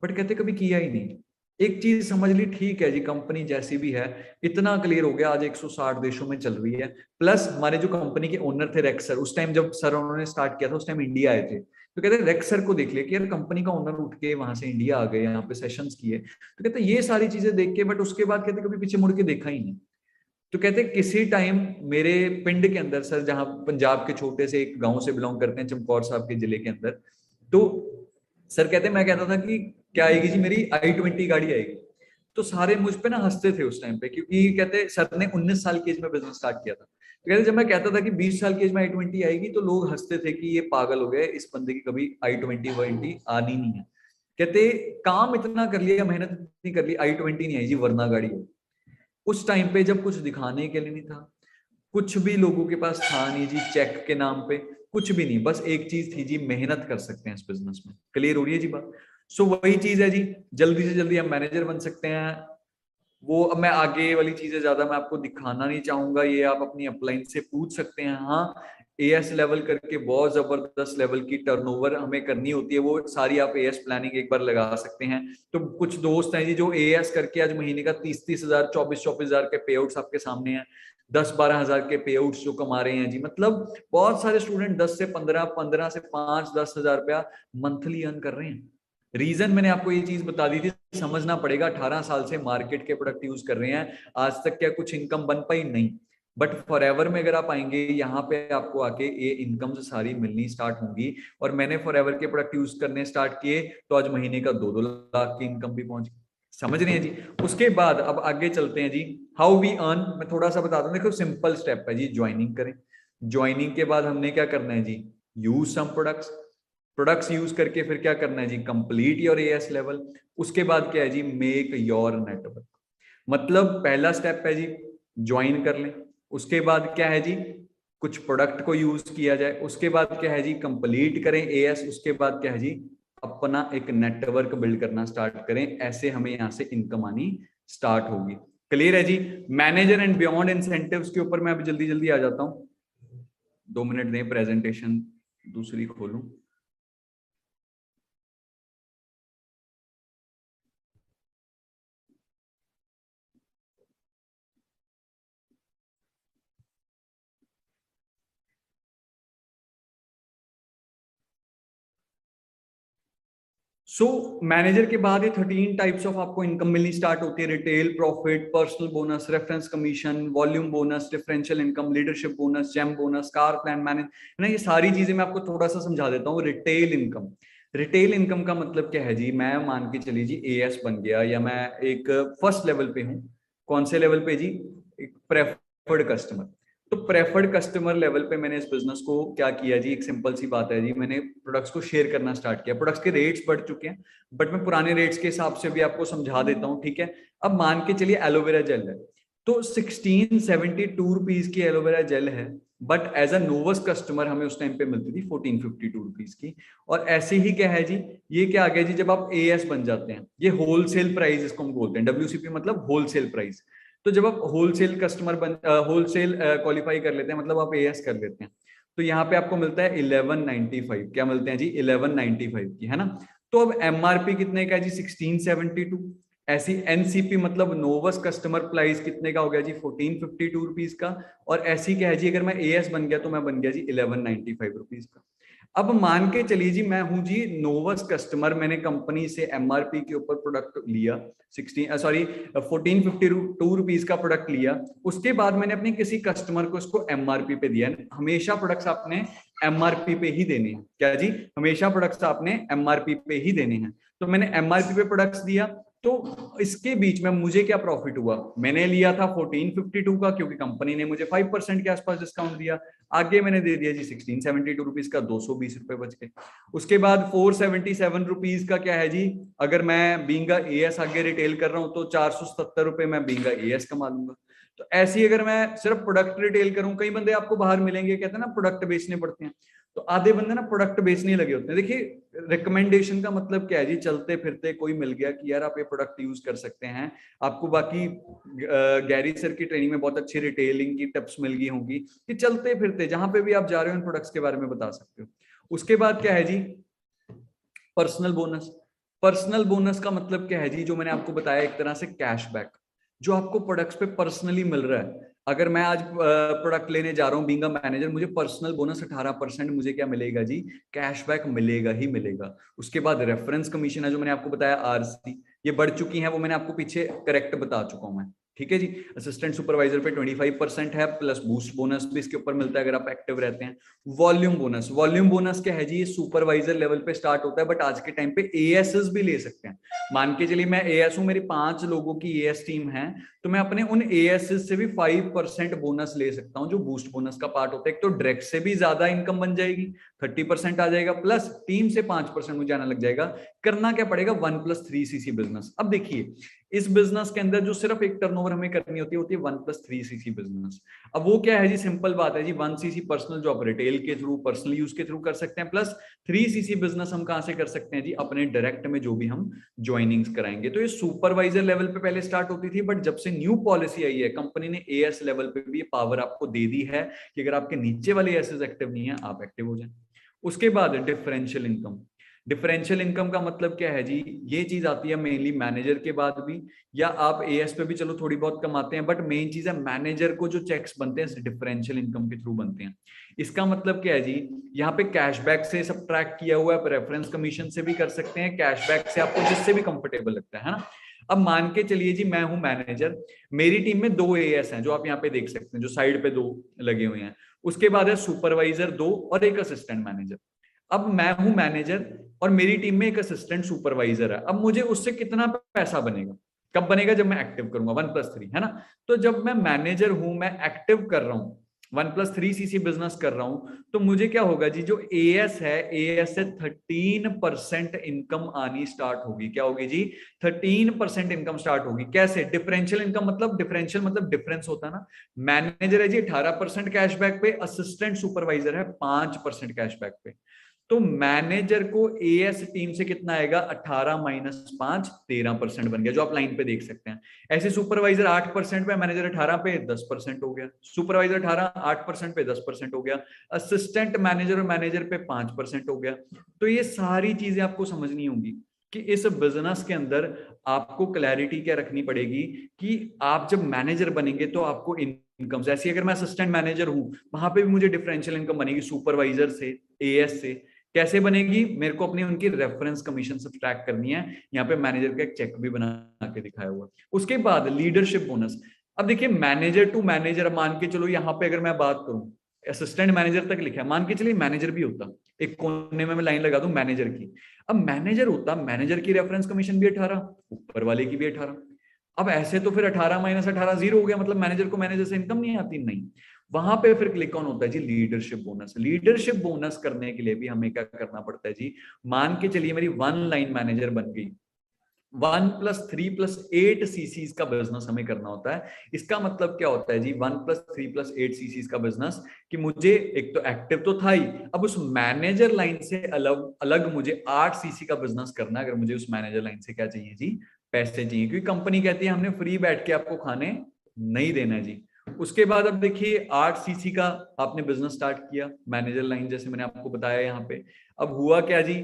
बट कहते कभी किया ही नहीं। एक चीज समझ ली, ठीक है जी, कंपनी जैसी भी है, इतना क्लियर हो गया, आज 160 देशों में चल रही है। प्लस हमारे जो कंपनी के ओनर थे रेक्स सर, उस टाइम जब सर उन्होंने स्टार्ट किया था उस टाइम इंडिया आए थे, तो कहते हैं रेक्स सर को देख लिया कि यार कंपनी का ओनर उठ के वहां से इंडिया आ गए, यहाँ पे सेशंस किए। तो कहते ये सारी चीजें देख के, बट उसके बाद कहते कभी पीछे मुड़ के देखा ही नहीं। तो कहते किसी टाइम मेरे पिंड के अंदर सर, जहां पंजाब के छोटे से एक गांव से बिलोंग करते हैं, चमकौर साहब के जिले के अंदर, तो सर कहते मैं कहता था कि क्या आएगी जी, मेरी i20 गाड़ी आएगी। तो सारे मुझ पे ना हंसते थे उस टाइम पे, क्योंकि कहते सर ने 19 साल की एज में बिजनेस स्टार्ट किया था। तो कहते जब मैं कहता था कि 20 साल की एज में i20 आएगी, तो लोग हंसते थे कि ये पागल हो गए, इस बंदे की कभी i20 आनी नहीं है। कहते काम इतना कर लिया, मेहनत इतनी कर ली, i20 नहीं आई जी, वरना गाड़ी है। उस टाइम पे जब कुछ दिखाने के लिए नहीं था, कुछ भी लोगों के पास था नहीं जी, चेक के नाम पे कुछ भी नहीं, बस एक चीज थी जी, मेहनत कर सकते हैं इस बिजनेस में। क्लियर हो रही है जी बात? सो वही चीज है जी, जल्दी से जल्दी हम मैनेजर बन सकते हैं। वो अब मैं आगे वाली चीजें ज्यादा मैं आपको दिखाना नहीं चाहूंगा, ये आप अपनी अपलाइन से पूछ सकते हैं। हाँ, AS लेवल करके बहुत जबरदस्त लेवल की टर्नओवर हमें करनी होती है, वो सारी आप AS प्लानिंग एक बार लगा सकते हैं। तो कुछ दोस्त हैं जी जो AS करके आज महीने का 30-30 हजार, 24-24 हजार के पे आउट्स आपके सामने हैं, 10-12 हजार के पे आउट्स जो कमा रहे हैं जी। मतलब बहुत सारे स्टूडेंट 10 से 15, 15 से 5-10 हजार रुपया मंथली अर्न कर रहे हैं। रीजन मैंने आपको ये चीज बता दी थी, समझना पड़ेगा। 18 साल से मार्केट के प्रोडक्ट यूज कर रहे हैं, आज तक क्या कुछ इनकम बन पाई? नहीं। बट फॉरएवर में अगर आप आएंगे, यहाँ पे आपको आके ये इनकम सारी मिलनी स्टार्ट होंगी। और मैंने फॉरएवर के प्रोडक्ट यूज करने स्टार्ट किए, तो आज महीने का 2-2 लाख की इनकम भी पहुंच गई। समझ रहे हैं जी? उसके बाद अब आगे चलते हैं जी, हाउ वी अर्न। मैं थोड़ा सा बता दूं, देखो सिंपल स्टेप है जी, ज्वाइनिंग करें। ज्वाइनिंग के बाद हमने क्या करना है जी, use some products. Products use करके फिर क्या करना है जी, कंप्लीट योर AS लेवल। उसके बाद क्या है जी, मेक योर नेटवर्क। मतलब पहला स्टेप है जी, ज्वाइन कर लें। उसके बाद क्या है जी, कुछ प्रोडक्ट को यूज किया जाए। उसके बाद क्या है जी, कंप्लीट करें AS। उसके बाद क्या है जी, अपना एक नेटवर्क बिल्ड करना स्टार्ट करें। ऐसे हमें यहां से इनकम आनी स्टार्ट होगी। क्लियर है जी? मैनेजर एंड बियॉन्ड इंसेंटिव्स के ऊपर मैं अभी जल्दी जल्दी आ जाता हूं, 2 मिनट दें, प्रेजेंटेशन दूसरी खोलूं। सो मैनेजर के बाद ये 13 टाइप्स ऑफ आपको इनकम मिलनी स्टार्ट होती है। Retail profit, personal bonus, reference commission, volume bonus, differential income, leadership bonus, gem bonus, car plan manage, है ना। ये सारी चीजें मैं आपको थोड़ा सा समझा देता हूँ। रिटेल इनकम, रिटेल इनकम का मतलब क्या है जी, मैं मान के चलिए जी AS बन गया, या मैं एक फर्स्ट लेवल पे हूँ। कौन से लेवल पे जी? एक प्रेफर्ड कस्टमर। तो प्रेफर्ड कस्टमर लेवल पे मैंने इस बिजनेस को क्या किया जी, एक सिंपल सी बात है जी, मैंने प्रोडक्ट्स को शेयर करना स्टार्ट किया। प्रोडक्ट्स के रेट्स बढ़ चुके हैं, बट मैं पुराने रेट्स के हिसाब से भी आपको समझा देता हूँ, ठीक है। अब मान के चलिए एलोवेरा जेल है, तो 1672 रुपीज की एलोवेरा जेल है, बट एज अ नोवस कस्टमर हमें उस टाइम पे मिलती थी 1452 रुपीज की। और ऐसे ही क्या है जी, ये क्या आ गया जी, जब आप एएस बन जाते हैं, ये होलसेल प्राइस इसको हम बोलते हैं, डब्ल्यूसीपी मतलब होलसेल प्राइस। तो जब आप होलसेल कस्टमर बन होलसेल क्वालिफाई कर लेते हैं, मतलब आप एएस कर लेते हैं, तो यहाँ पे आपको मिलता है 1195। क्या मिलते हैं जी, 1195 की, है ना। तो अब एमआरपी कितने का है जी, 1672। ऐसी एनसीपी मतलब नोवस कस्टमर प्राइस कितने का हो गया जी, 1452 रुपीज का। और ऐसी क्या है जी, अगर मैं एएस बन गया तो मैं बन गया जी 1195 रुपीज का। अब मान के चलिए जी, मैं हूं जी नोवस कस्टमर, मैंने कंपनी से एमआरपी के ऊपर प्रोडक्ट लिया 1452 रुपीज का प्रोडक्ट लिया। उसके बाद मैंने अपने किसी कस्टमर को इसको एमआरपी पे दिया। हमेशा प्रोडक्ट्स आपने एमआरपी पे ही देने हैं, क्या जी, हमेशा प्रोडक्ट्स आपने एमआरपी पे ही देने हैं। तो मैंने एमआरपी पे प्रोडक्ट्स दिया, तो इसके बीच में मुझे क्या प्रॉफिट हुआ, मैंने लिया था 1452 का, क्योंकि कंपनी ने मुझे 5% के आसपास डिस्काउंट दिया। आगे मैंने दे दिया जी 1672 रुपीज का, 220 रुपए बच गए। उसके बाद 477 रुपीज का क्या है जी, अगर मैं बीइंग एएस आगे रिटेल कर रहा हूं तो 470 रुपए मैं बीइंग एएस कमा लूंगा। तो ऐसी अगर मैं सिर्फ प्रोडक्ट रिटेल करूं, कई बंदे आपको बाहर मिलेंगे कहते हैं ना प्रोडक्ट बेचने पड़ते हैं, तो आधे बंदे ना प्रोडक्ट बेचने लगे होते हैं। देखिए रिकमेंडेशन का मतलब क्या है जी, चलते फिरते कोई मिल गया कि यार आप ये प्रोडक्ट यूज कर सकते हैं, आपको बाकी गैरी सर की ट्रेनिंग में बहुत अच्छी रिटेलिंग की टिप्स मिल गई होंगी कि चलते फिरते जहां पे भी आप जा रहे हो इन प्रोडक्ट्स के बारे में बता सकते हो। उसके बाद क्या है जी, पर्सनल बोनस। पर्सनल बोनस का मतलब क्या है जी, जो मैंने आपको बताया एक तरह से कैशबैक, जो आपको प्रोडक्ट्स पे पर्सनली मिल रहा है। अगर मैं आज प्रोडक्ट लेने जा रहा हूँ बीइंग अ मैनेजर, मुझे पर्सनल बोनस 18% मुझे क्या मिलेगा जी, कैशबैक मिलेगा ही मिलेगा। उसके बाद रेफरेंस कमीशन है, जो मैंने आपको बताया आरसी, ये बढ़ चुकी है, वो मैंने आपको पीछे करेक्ट बता चुका हूं मैं, ठीक है जी। असिस्टेंट सुपरवाइजर पे 25% है, प्लस बूस्ट बोनस भी इसके ऊपर मिलता है अगर आप एक्टिव रहते हैं। वॉल्यूम बोनस, वॉल्यूम बोनस क्या है जी, ये सुपरवाइजर लेवल पे स्टार्ट होता है, बट आज के टाइम पे एएसएस भी ले सकते हैं। मान के चलिए मैं एएस हूं, मेरी 5 लोगों की एएस टीम है, तो मैं अपने उन एएसएस से भी 5% बोनस ले सकता हूं, जो बूस्ट बोनस का पार्ट होता है। एक तो डायरेक्ट से भी ज्यादा इनकम बन जाएगी, 30% आ जाएगा, प्लस टीम से 5% मुझे आना लग जाएगा। करना क्या पड़ेगा, 1+3cc बिजनेस। अब देखिए इस बिजनेस के अंदर जो सिर्फ एक टर्नओवर हमें करनी होती है 1+3cc बिजनेस। अब वो क्या है जी, सिंपल बात है जी, 1cc पर्सनल जो आप रिटेल के थ्रू पर्सनल यूज के थ्रू कर सकते हैं, प्लस 3cc बिजनेस हम कहां से कर सकते हैं जी, अपने डायरेक्ट में जो भी हम ज्वाइनिंग्स कराएंगे। तो ये सुपरवाइजर लेवल पे पहले स्टार्ट होती थी, बट जब से न्यू पॉलिसी आई है कंपनी ने एएस लेवल पे भी पावर आपको दे दी है कि अगर आपके नीचे वाले एएस एक्टिव नहीं है, आप एक्टिव हो जाए। उसके बाद डिफरेंशियल इनकम। डिफरेंशियल इनकम का मतलब क्या है जी, ये चीज आती है मेनली मैनेजर के बाद भी, या आप एएस पे भी चलो थोड़ी बहुत कमाते हैं, बट मेन चीज है मैनेजर को जो चेक्स बनते हैं डिफरेंशियल इनकम के थ्रू बनते हैं। इसका मतलब क्या है जी, यहाँ पे कैशबैक से सब ट्रैक किया हुआ है, रेफरेंस कमीशन से भी कर सकते हैं, कैशबैक से आपको जिससे भी कंफर्टेबल लगता है ना। अब मान के चलिए जी मैं हूं मैनेजर, मेरी टीम में 2 एएस हैं, जो आप यहाँ पे देख सकते हैं, जो साइड पे 2 लगे हुए हैं। उसके बाद है सुपरवाइजर 2 और एक असिस्टेंट मैनेजर। अब मैं हूं मैनेजर और मेरी टीम में एक असिस्टेंट सुपरवाइजर है। अब मुझे उससे कितना पैसा बनेगा, कब बनेगा, जब मैं एक्टिव करूंगा 1+3, है ना। तो जब मैं मैनेजर हूं, मैं एक्टिव कर रहा हूं, 1+3cc बिजनेस कर रहा हूं, तो मुझे क्या होगा जी, जो एएस है, एएस से 13% इनकम आनी स्टार्ट होगी। क्या होगी जी, 13% इनकम स्टार्ट होगी। कैसे, डिफरेंशियल इनकम मतलब, डिफरेंशियल मतलब डिफरेंस होता है ना। मैनेजर है जी 18% कैशबैक पे, असिस्टेंट सुपरवाइजर है 5% कैशबैक पे। तो मैनेजर को एएस टीम से कितना आएगा, 18 - 5 13% बन गया, जो आप लाइन पे देख सकते हैं। ऐसे सुपरवाइजर 8% पे, मैनेजर 18 पे 10% हो गया। सुपरवाइजर 18 8% पे 10% हो गया। असिस्टेंट मैनेजर और मैनेजर पे 5% हो गया। तो ये सारी चीजें आपको समझनी होंगी कि इस बिजनेस के अंदर आपको क्लैरिटी क्या रखनी पड़ेगी कि आप जब मैनेजर बनेंगे तो आपको इनकम, जैसे अगर मैं असिस्टेंट मैनेजर हूं, वहां पे भी मुझे डिफरेंशियल इनकम बनेगी सुपरवाइजर से, एएस से। कैसे बनेगी, मेरे को अपनी उनकी रेफरेंस कमीशन सब्ट्रैक्ट करनी है। यहाँ पे मैनेजर का एक चेक भी बना के दिखाया हुआ। उसके बाद लीडरशिप बोनस। अब देखिए मैनेजर टू मैनेजर, मान के चलो यहाँ पे अगर मैं बात करूं, असिस्टेंट मैनेजर तक लिखा है, मान के चलिए मैनेजर भी होता, एक कोने में मैं लाइन लगा दूं मैनेजर की। अब मैनेजर होता, मैनेजर की रेफरेंस कमीशन भी 18, ऊपर वाले की भी 18। अब ऐसे तो फिर 18 - 18 0 हो गया, मतलब मैनेजर को मैनेजर से इनकम नहीं आती, नहीं। वहां पे फिर क्लिक ऑन होता है जी लीडरशिप बोनस। लीडरशिप बोनस करने के लिए भी हमें क्या करना पड़ता है जी, मान के चलिए मेरी 1 लाइन मैनेजर बन गई, 1+3+8 सीसीज का बिजनेस हमें करना होता है। इसका मतलब क्या होता है जी, 1+3+8 सीसीज का बिजनेस, कि मुझे एक तो एक्टिव तो था ही, अब उस मैनेजर लाइन से अलग अलग मुझे 8 सीसी का बिजनेस करना है। अगर मुझे उस मैनेजर लाइन से क्या चाहिए जी, पैसे चाहिए, क्योंकि कंपनी कहती है हमने फ्री बैठ के आपको खाने नहीं देना है जी। उसके बाद अब देखिए 8 सीसी का आपने बिजनेस स्टार्ट किया मैनेजर लाइन, जैसे मैंने आपको बताया यहाँ पे। अब हुआ क्या जी,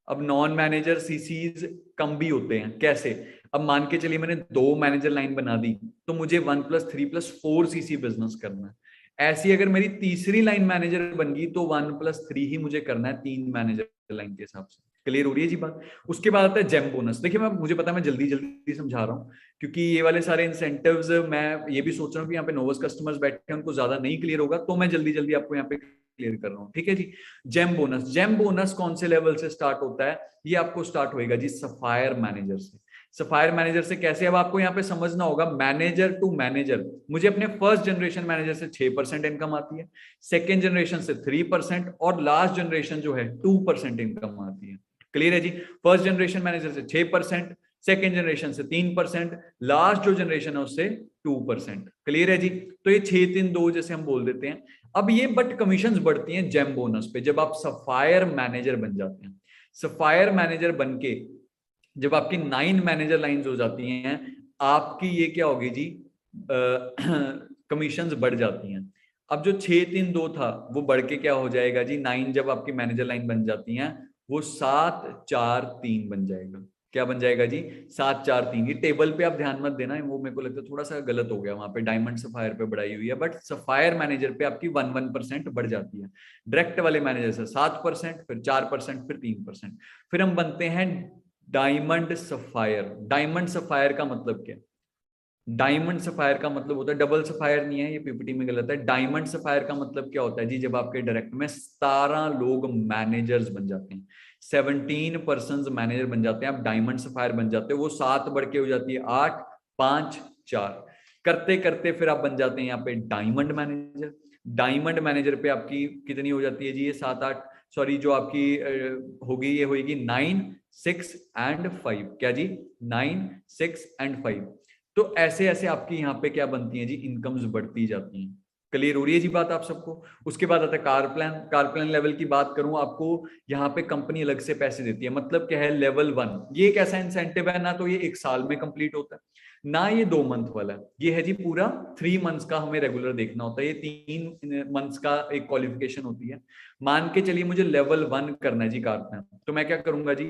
अब नॉन मैनेजर सीसीज कम भी होते हैं। कैसे, अब मान के चलिए मैंने 2 मैनेजर लाइन बना दी, तो मुझे 1+3+4 सीसी बिजनेस करना है। ऐसी अगर मेरी तीसरी लाइन मैनेजर बन गई तो 1+3 ही मुझे करना है 3 मैनेजर लाइन के हिसाब से। क्लियर हो रही है जी बात। उसके बाद आता है जेम बोनस। देखिए मैं, मुझे पता है मैं जल्दी जल्दी समझा रहा हूँ, क्योंकि ये वाले सारे इंसेंटिव्स मैं ये भी सोच रहा हूँ कि यहाँ पे नोवस कस्टमर्स बैठे हैं, उनको ज्यादा नहीं क्लियर होगा, तो मैं जल्दी जल्दी आपको यहाँ पे क्लियर कर रहा हूँ। ठीक है जी। जेम बोनस, जेम बोनस कौन से लेवल से स्टार्ट होता है, ये आपको स्टार्ट होएगा जी सफायर मैनेजर से। सफायर मैनेजर से कैसे, अब आपको यहाँ पे समझना होगा, मैनेजर टू मैनेजर मुझे अपने फर्स्ट जनरेशन मैनेजर से 6% इनकम आती है, सेकेंड जनरेशन से 3%, और लास्ट जनरेशन जो है 2% इनकम आती है। क्लियर है जी। फर्स्ट जनरेशन मैनेजर से 6%, सेकेंड जनरेशन से 3%, लास्ट जो जनरेशन है उससे 2%। क्लियर है जी। तो ये 6-3-2 जैसे हम बोल देते हैं। अब ये बट कमीशंस बढ़ती हैं जेम बोनस पे जब आप सफायर मैनेजर बन जाते हैं। सफायर मैनेजर बन के जब आपकी 9 मैनेजर लाइंस हो जाती हैं, आपकी ये क्या होगी जी, कमीशंस बढ़ जाती हैं। अब जो 6-3-2 था वो बढ़ के क्या हो जाएगा जी, 9 जब आपकी मैनेजर लाइन बन जाती हैं वो 7-4-3 बन जाएगा। क्या बन जाएगा जी, 7-4-3। ये टेबल पे आप ध्यान मत देना, वो मेरे को लगता है थोड़ा सा गलत हो गया, वहां पे डायमंड सफायर पे बढ़ाई हुई है, बट सफायर मैनेजर पे आपकी 1% बढ़ जाती है। डायरेक्ट वाले मैनेजर से 7%, फिर 4%, फिर 3%। फिर हम बनते हैं डायमंड सफायर। डायमंड सफायर का मतलब क्या, डायमंड सफायर का मतलब होता है, डबल सफायर नहीं है, ये पीपीटी में गलत है। डायमंड सफायर का मतलब क्या होता है जी, जब आपके डायरेक्ट में 17 लोग मैनेजर्स बन जाते हैं, 17 पर्सन मैनेजर बन जाते हैं, आप डायमंड सफायर बन जाते हो। वो 7 बढ़ के हो जाती है 8, 5, 4, करते करते फिर आप बन जाते हैं यहाँ पे डायमंड मैनेजर। डायमंड मैनेजर पे आपकी कितनी हो जाती है जी, ये 7-8, सॉरी जो आपकी होगी ये होगी 9, 6 एंड 5। क्या जी, 9, 6 एंड 5। तो ऐसे ऐसे आपकी यहाँ पे क्या बनती है जी, इनकम्स बढ़ती जाती हैं। क्लियर हो रही है जी बात आप सबको। उसके बाद आता है car plan. Car plan level की बात करूं आपको, यहाँ पे कंपनी अलग से पैसे देती है। मतलब क्या है, लेवल 1 ये एक ऐसा इंसेंटिव है ना, तो ये 1 साल में कंप्लीट होता है ना, ये 2 मंथ वाला है, ये है जी पूरा 3 मंथ्स का हमें रेगुलर देखना होता है। ये 3 मंथ्स का एक क्वालिफिकेशन होती है। मान के चलिए मुझे लेवल 1 करना है जी कार प्लान, तो मैं क्या करूंगा जी,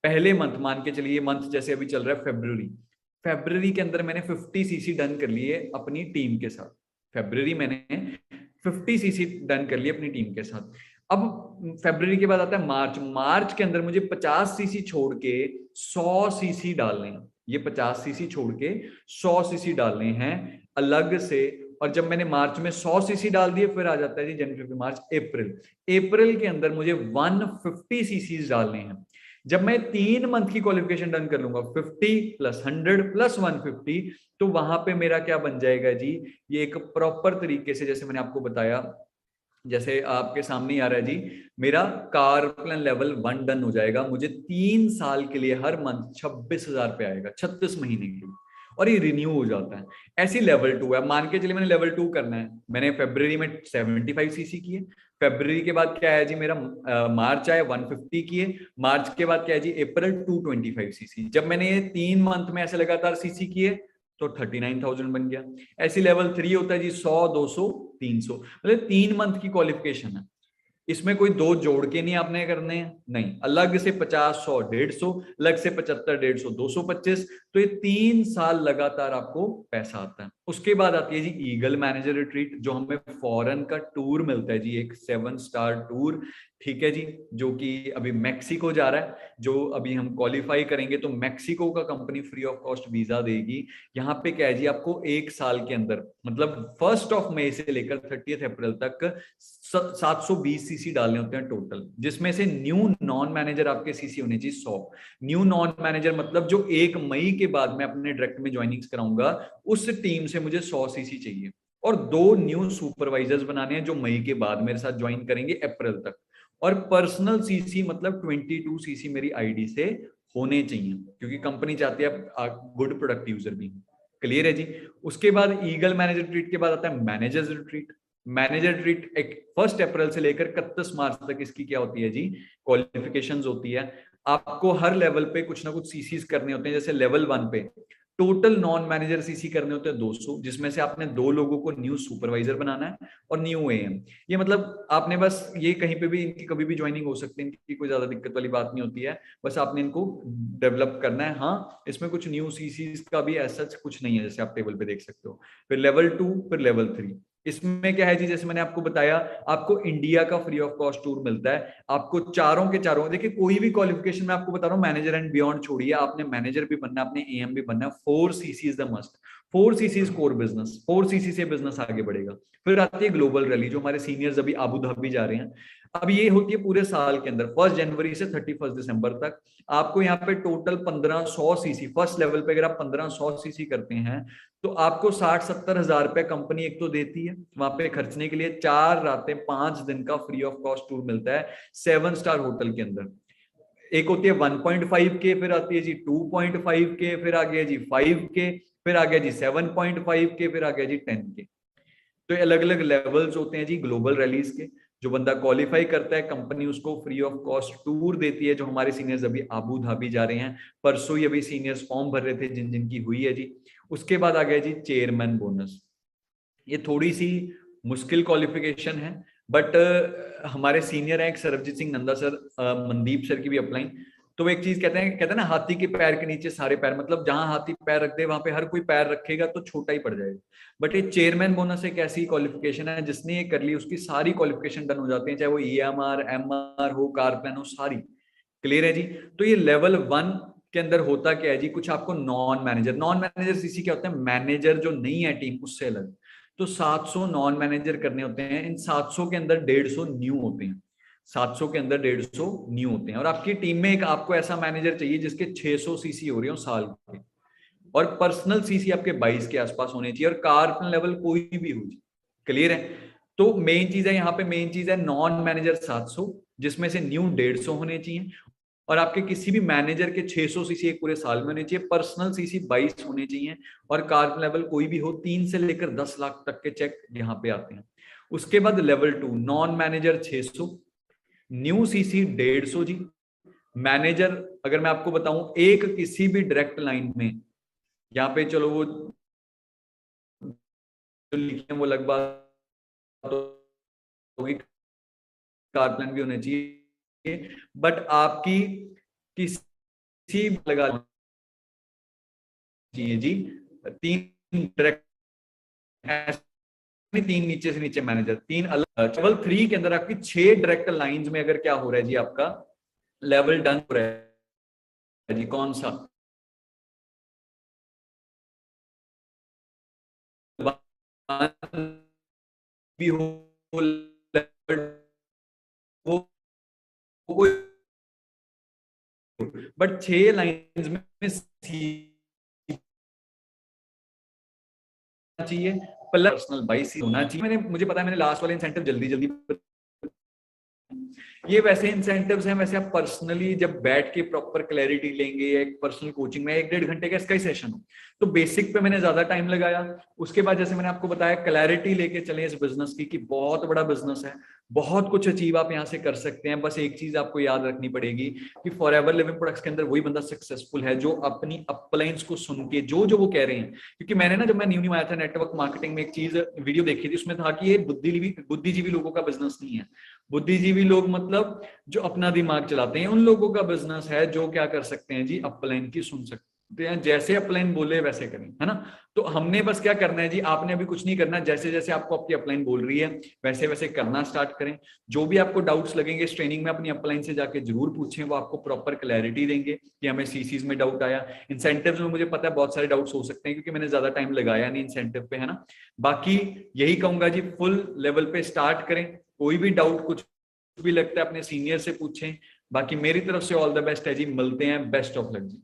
पहले मंथ, मान के चलिए मंथ जैसे अभी चल रहा है फेब्रुवरी, फेब्रुवरी के अंदर मैंने 50 सीसी डन कर लिए अपनी टीम के साथ। फेब्रुवरी मैंने 50 सीसी डन कर लिए अपनी टीम के साथ। अब फेब्रुवरी के बाद आता है मार्च। मार्च के अंदर मुझे 50 सीसी छोड़ के 100 सीसी डालने हैं। ये 50 सीसी छोड़ के 100 सीसी डालने हैं अलग से। और जब मैंने मार्च में 100 सीसी डाल दिए, फिर आ जाता है जी जनवरी, फरवरी, मार्च, अप्रैल। अप्रैल के अंदर मुझे 150 सीसी डालने हैं। जब मैं 3 मंथ की क्वालिफिकेशन डन कर लूंगा, 50 + 100 + 150, तो वहां पे मेरा क्या बन जाएगा जी, ये एक प्रॉपर तरीके से, जैसे मैंने आपको बताया, जैसे आपके सामने ही आ रहा है जी, मेरा कार प्लान लेवल 1 डन हो जाएगा। मुझे 3 साल के लिए हर मंथ 26,000 पे आएगा, 36 महीने के लिए, और ये रिन्यू हो जाता है। ऐसी लेवल 2 है। मान के चलिए मैंने लेवल 2 करना है, मैंने फरवरी में 75 सीसी किए। फरवरी के बाद क्या है जी, मेरा मार्च आया 150 किए। मार्च के बाद क्या है जी, अप्रैल 225 सीसी। जब मैंने ये 3 मंथ में ऐसे लगातार सीसी किए तो 39,000 बन गया। ऐसी लेवल 3 होता है जी, 100, 200, 300, मतलब 3 मंथ की क्वालिफिकेशन है। इसमें कोई 2 जोड़ के नहीं आपने करने हैं, नहीं, अलग से 50, 100, 150, अलग से 75, 150, 225। तो ये 3 साल लगातार आपको पैसा आता है। उसके बाद आती है जी ईगल मैनेजर रिट्रीट, जो हमें फॉरेन का टूर मिलता है जी, एक 7 स्टार टूर। ठीक है जी, जो कि अभी मैक्सिको जा रहा है। जो अभी हम क्वालिफाई करेंगे तो मैक्सिको का company free of cost visa देगी। यहाँ पे क्या है जी, आपको 1 साल के अंदर, मतलब 1 मई से लेकर 30 अप्रैल तक 720 सीसी डालने होते हैं टोटल, जिसमें से न्यू नॉन मैनेजर आपके सीसी होने चाहिए 100। न्यू नॉन मैनेजर मतलब जो 1 मई के बाद मैं अपने डायरेक्ट में ज्वाइनिंग कराऊंगा, उस टीम से मुझे 100 सीसी चाहिए। और 2 न्यू सुपरवाइजर्स बनाने हैं जो मई के बाद मेरे साथ ज्वाइन करेंगे अप्रैल तक। और पर्सनल सीसी मतलब 22 सीसी मेरी आईडी से होने चाहिए, क्योंकि कंपनी चाहती है आप गुड प्रोडक्ट यूजर भी। क्लियर है जी। उसके बाद ईगल मैनेजर रिट्रीट के बाद आता है मैनेजर्स रिट्रीट। मैनेजर रिट्रीट एक 1 अप्रैल से लेकर 31 मार्च तक इसकी क्या होती है जी, क्वालिफिकेशंस होती है। आपको हर लेवल पे कुछ ना कुछ सीसीज करने होते हैं। जैसे लेवल 1 पे टोटल नॉन मैनेजर सीसी करने होते हैं 200, जिसमें से आपने 2 लोगों को न्यू सुपरवाइजर बनाना है और न्यू एएम। ये मतलब आपने बस ये कहीं पे भी इनकी कभी भी ज्वाइनिंग हो सकती है, इनकी कोई ज्यादा दिक्कत वाली बात नहीं होती है, बस आपने इनको डेवलप करना है। हाँ, इसमें कुछ न्यू सीसीज का भी ऐसा कुछ नहीं है, जैसे आप टेबल पे देख सकते हो। फिर लेवल 2, फिर लेवल 3। इसमें क्या है जी, जैसे मैंने आपको बताया, आपको इंडिया का फ्री ऑफ कॉस्ट टूर मिलता है। आपको चारों के चारों, देखिए कोई भी क्वालिफिकेशन में आपको बता रहा हूँ, मैनेजर एंड बियॉन्ड छोड़िए, आपने मैनेजर भी बनना, आपने एएम भी बनना, 4 CC is the must. 4 CC is core business, 4 CC से बिजनेस आगे बढ़ेगा। फिर आती है ग्लोबल रैली, जो हमारे सीनियर्स अभी आबू धाबी जा रहे हैं। अब ये होती है पूरे साल के अंदर, 1 जनवरी से 31 दिसंबर तक। आपको यहाँ पे टोटल 1500 सीसी, फर्स्ट लेवल पे अगर आप 1500 सीसी करते हैं तो आपको 60-70 हजार रुपए कंपनी एक तो देती है वहां पे खर्चने के लिए। 4 रातें 5 दिन का फ्री ऑफ कॉस्ट टूर मिलता है 7 स्टार होटल के अंदर। एक होती है 1.5 के, फिर आती है जी 2.5 के, फिर आ गया जी 5 के, फिर आ गया जी 7.5 के, फिर आ गया जी 10 के। तो अलग अलग लेवल्स होते हैं जी ग्लोबल रैलीज के। जो बंदा क्वालिफाई करता है, कंपनी उसको फ्री ऑफ कॉस्ट टूर देती है। जो हमारे सीनियर्स अभी आबू धाबी जा रहे हैं, परसों ही अभी सीनियर्स फॉर्म भर रहे थे जिन जिनकी हुई है जी। उसके बाद आ गया जी चेयरमैन बोनस। ये थोड़ी सी मुश्किल क्वालिफिकेशन है, बट हमारे सीनियर हैं एक सरबजीत सिंह नंदा सर, मनदीप सर की भी अपलाइन। तो वो एक चीज कहते हैं ना, हाथी के पैर के नीचे सारे पैर, मतलब जहां हाथी पैर रख दे वहां पे हर कोई पैर रखेगा तो छोटा ही पड़ जाएगा। बट ये चेयरमैन बोनस एक ऐसी क्वालिफिकेशन है, जिसने ये कर ली उसकी सारी क्वालिफिकेशन डन हो जाती है, चाहे वो ईएमआर एमआर हो, कार प्लान हो, सारी। क्लियर है जी। तो ये लेवल 1 के अंदर होता क्या है जी, कुछ आपको नॉन मैनेजर सीसी क्या होता है, मैनेजर जो नहीं है टीम उससे अलग। तो 700 नॉन मैनेजर करने होते हैं। इन 700 के अंदर 150 न्यू होते हैं। 700 के अंदर 150 न्यू होते हैं। और आपकी टीम में एक आपको ऐसा मैनेजर चाहिए जिसके 600 सीसी हो रहे हो साल के, और पर्सनल सीसी आपके 22 के आसपास होने चाहिए, और कार लेवल कोई भी हो। क्लियर है। तो मेन चीज है यहाँ पे, मेन चीज है नॉन मैनेजर 700, जिसमें से न्यू 150 होने चाहिए, और आपके किसी भी मैनेजर के 600 सीसी एक पूरे साल में होने चाहिए, पर्सनल सीसी 22 होने चाहिए, और कार लेवल कोई भी हो। 3 से लेकर 10 लाख तक के चेक यहाँ पे आते हैं। उसके बाद level 2 non manager 600, new CC 150 जी। मैनेजर अगर मैं आपको बताऊं, एक किसी भी डायरेक्ट लाइन में, यहाँ पे चलो वो जो लिखे हैं वो अलग बात होगी, कार प्लान भी होने चाहिए, बट आपकी किसी लगा चाहिए जी 3 डायरेक्ट, 3 नीचे से नीचे मैनेजर, 3 अलग। लेवल 3 के अंदर आपकी 6 डायरेक्ट लाइंस में अगर क्या हो रहा है जी, आपका लेवल डन हो रहा है जी, कौन सा भी हो, वो बट 6 लाइंस में चाहिए, पर्सनल 22 होना चाहिए। मुझे पता है मैंने लास्ट वाले इंसेंटिव जल्दी जल्दी, ये वैसे इंसेंटिव्स हैं, वैसे आप पर्सनली जब बैठ के प्रॉपर क्लैरिटी लेंगे, या एक पर्सनल कोचिंग में 1-1.5 घंटे का इसका ही सेशन हो, तो बेसिक पे मैंने ज्यादा टाइम लगाया। उसके बाद जैसे मैंने आपको बताया, क्लैरिटी लेके चले इस बिजनेस की, कि बहुत बड़ा बिजनेस है, बहुत कुछ अचीव आप यहाँ से कर सकते हैं। बस एक चीज आपको याद रखनी पड़ेगी कि फॉरएवर लिविंग प्रोडक्ट्स के अंदर वही बंदा सक्सेसफुल है जो अपनी अपलाइंस को सुन के जो वो कह रहे हैं। क्योंकि मैंने ना, जब मैं न्यू आया था नेटवर्क मार्केटिंग में, एक चीज वीडियो देखी थी, उसमें था कि ये बुद्धिजीवी लोगों का बिजनेस नहीं है। बुद्धिजीवी लोग मतलब जो अपना दिमाग चलाते हैं, उन लोगों का बिजनेस है जो क्या कर सकते हैं जी, अपलाइन की सुन सकते हैं, जैसे अपलाइन बोले वैसे करें, है ना। तो हमने बस क्या करना है जी, आपने अभी कुछ नहीं करना, जैसे जैसे आपको आपकी अपलाइन बोल रही है वैसे वैसे करना स्टार्ट करें। जो भी आपको डाउट्स लगेंगे इस ट्रेनिंग में, अपनी अपलाइन से जाके जरूर पूछें, वो आपको प्रॉपर क्लैरिटी देंगे कि हमें सीसीज में डाउट आया। इंसेंटिव्स में मुझे पता है बहुत सारे डाउट्स हो सकते हैं, क्योंकि मैंने ज्यादा टाइम लगाया नहीं इंसेंटिव पे, है ना। बाकी यही कहूंगा जी, फुल लेवल पे स्टार्ट करें। कोई भी डाउट कुछ भी लगता है अपने सीनियर से पूछें। बाकी मेरी तरफ से ऑल द बेस्ट है जी, मिलते हैं, बेस्ट ऑफ लक जी।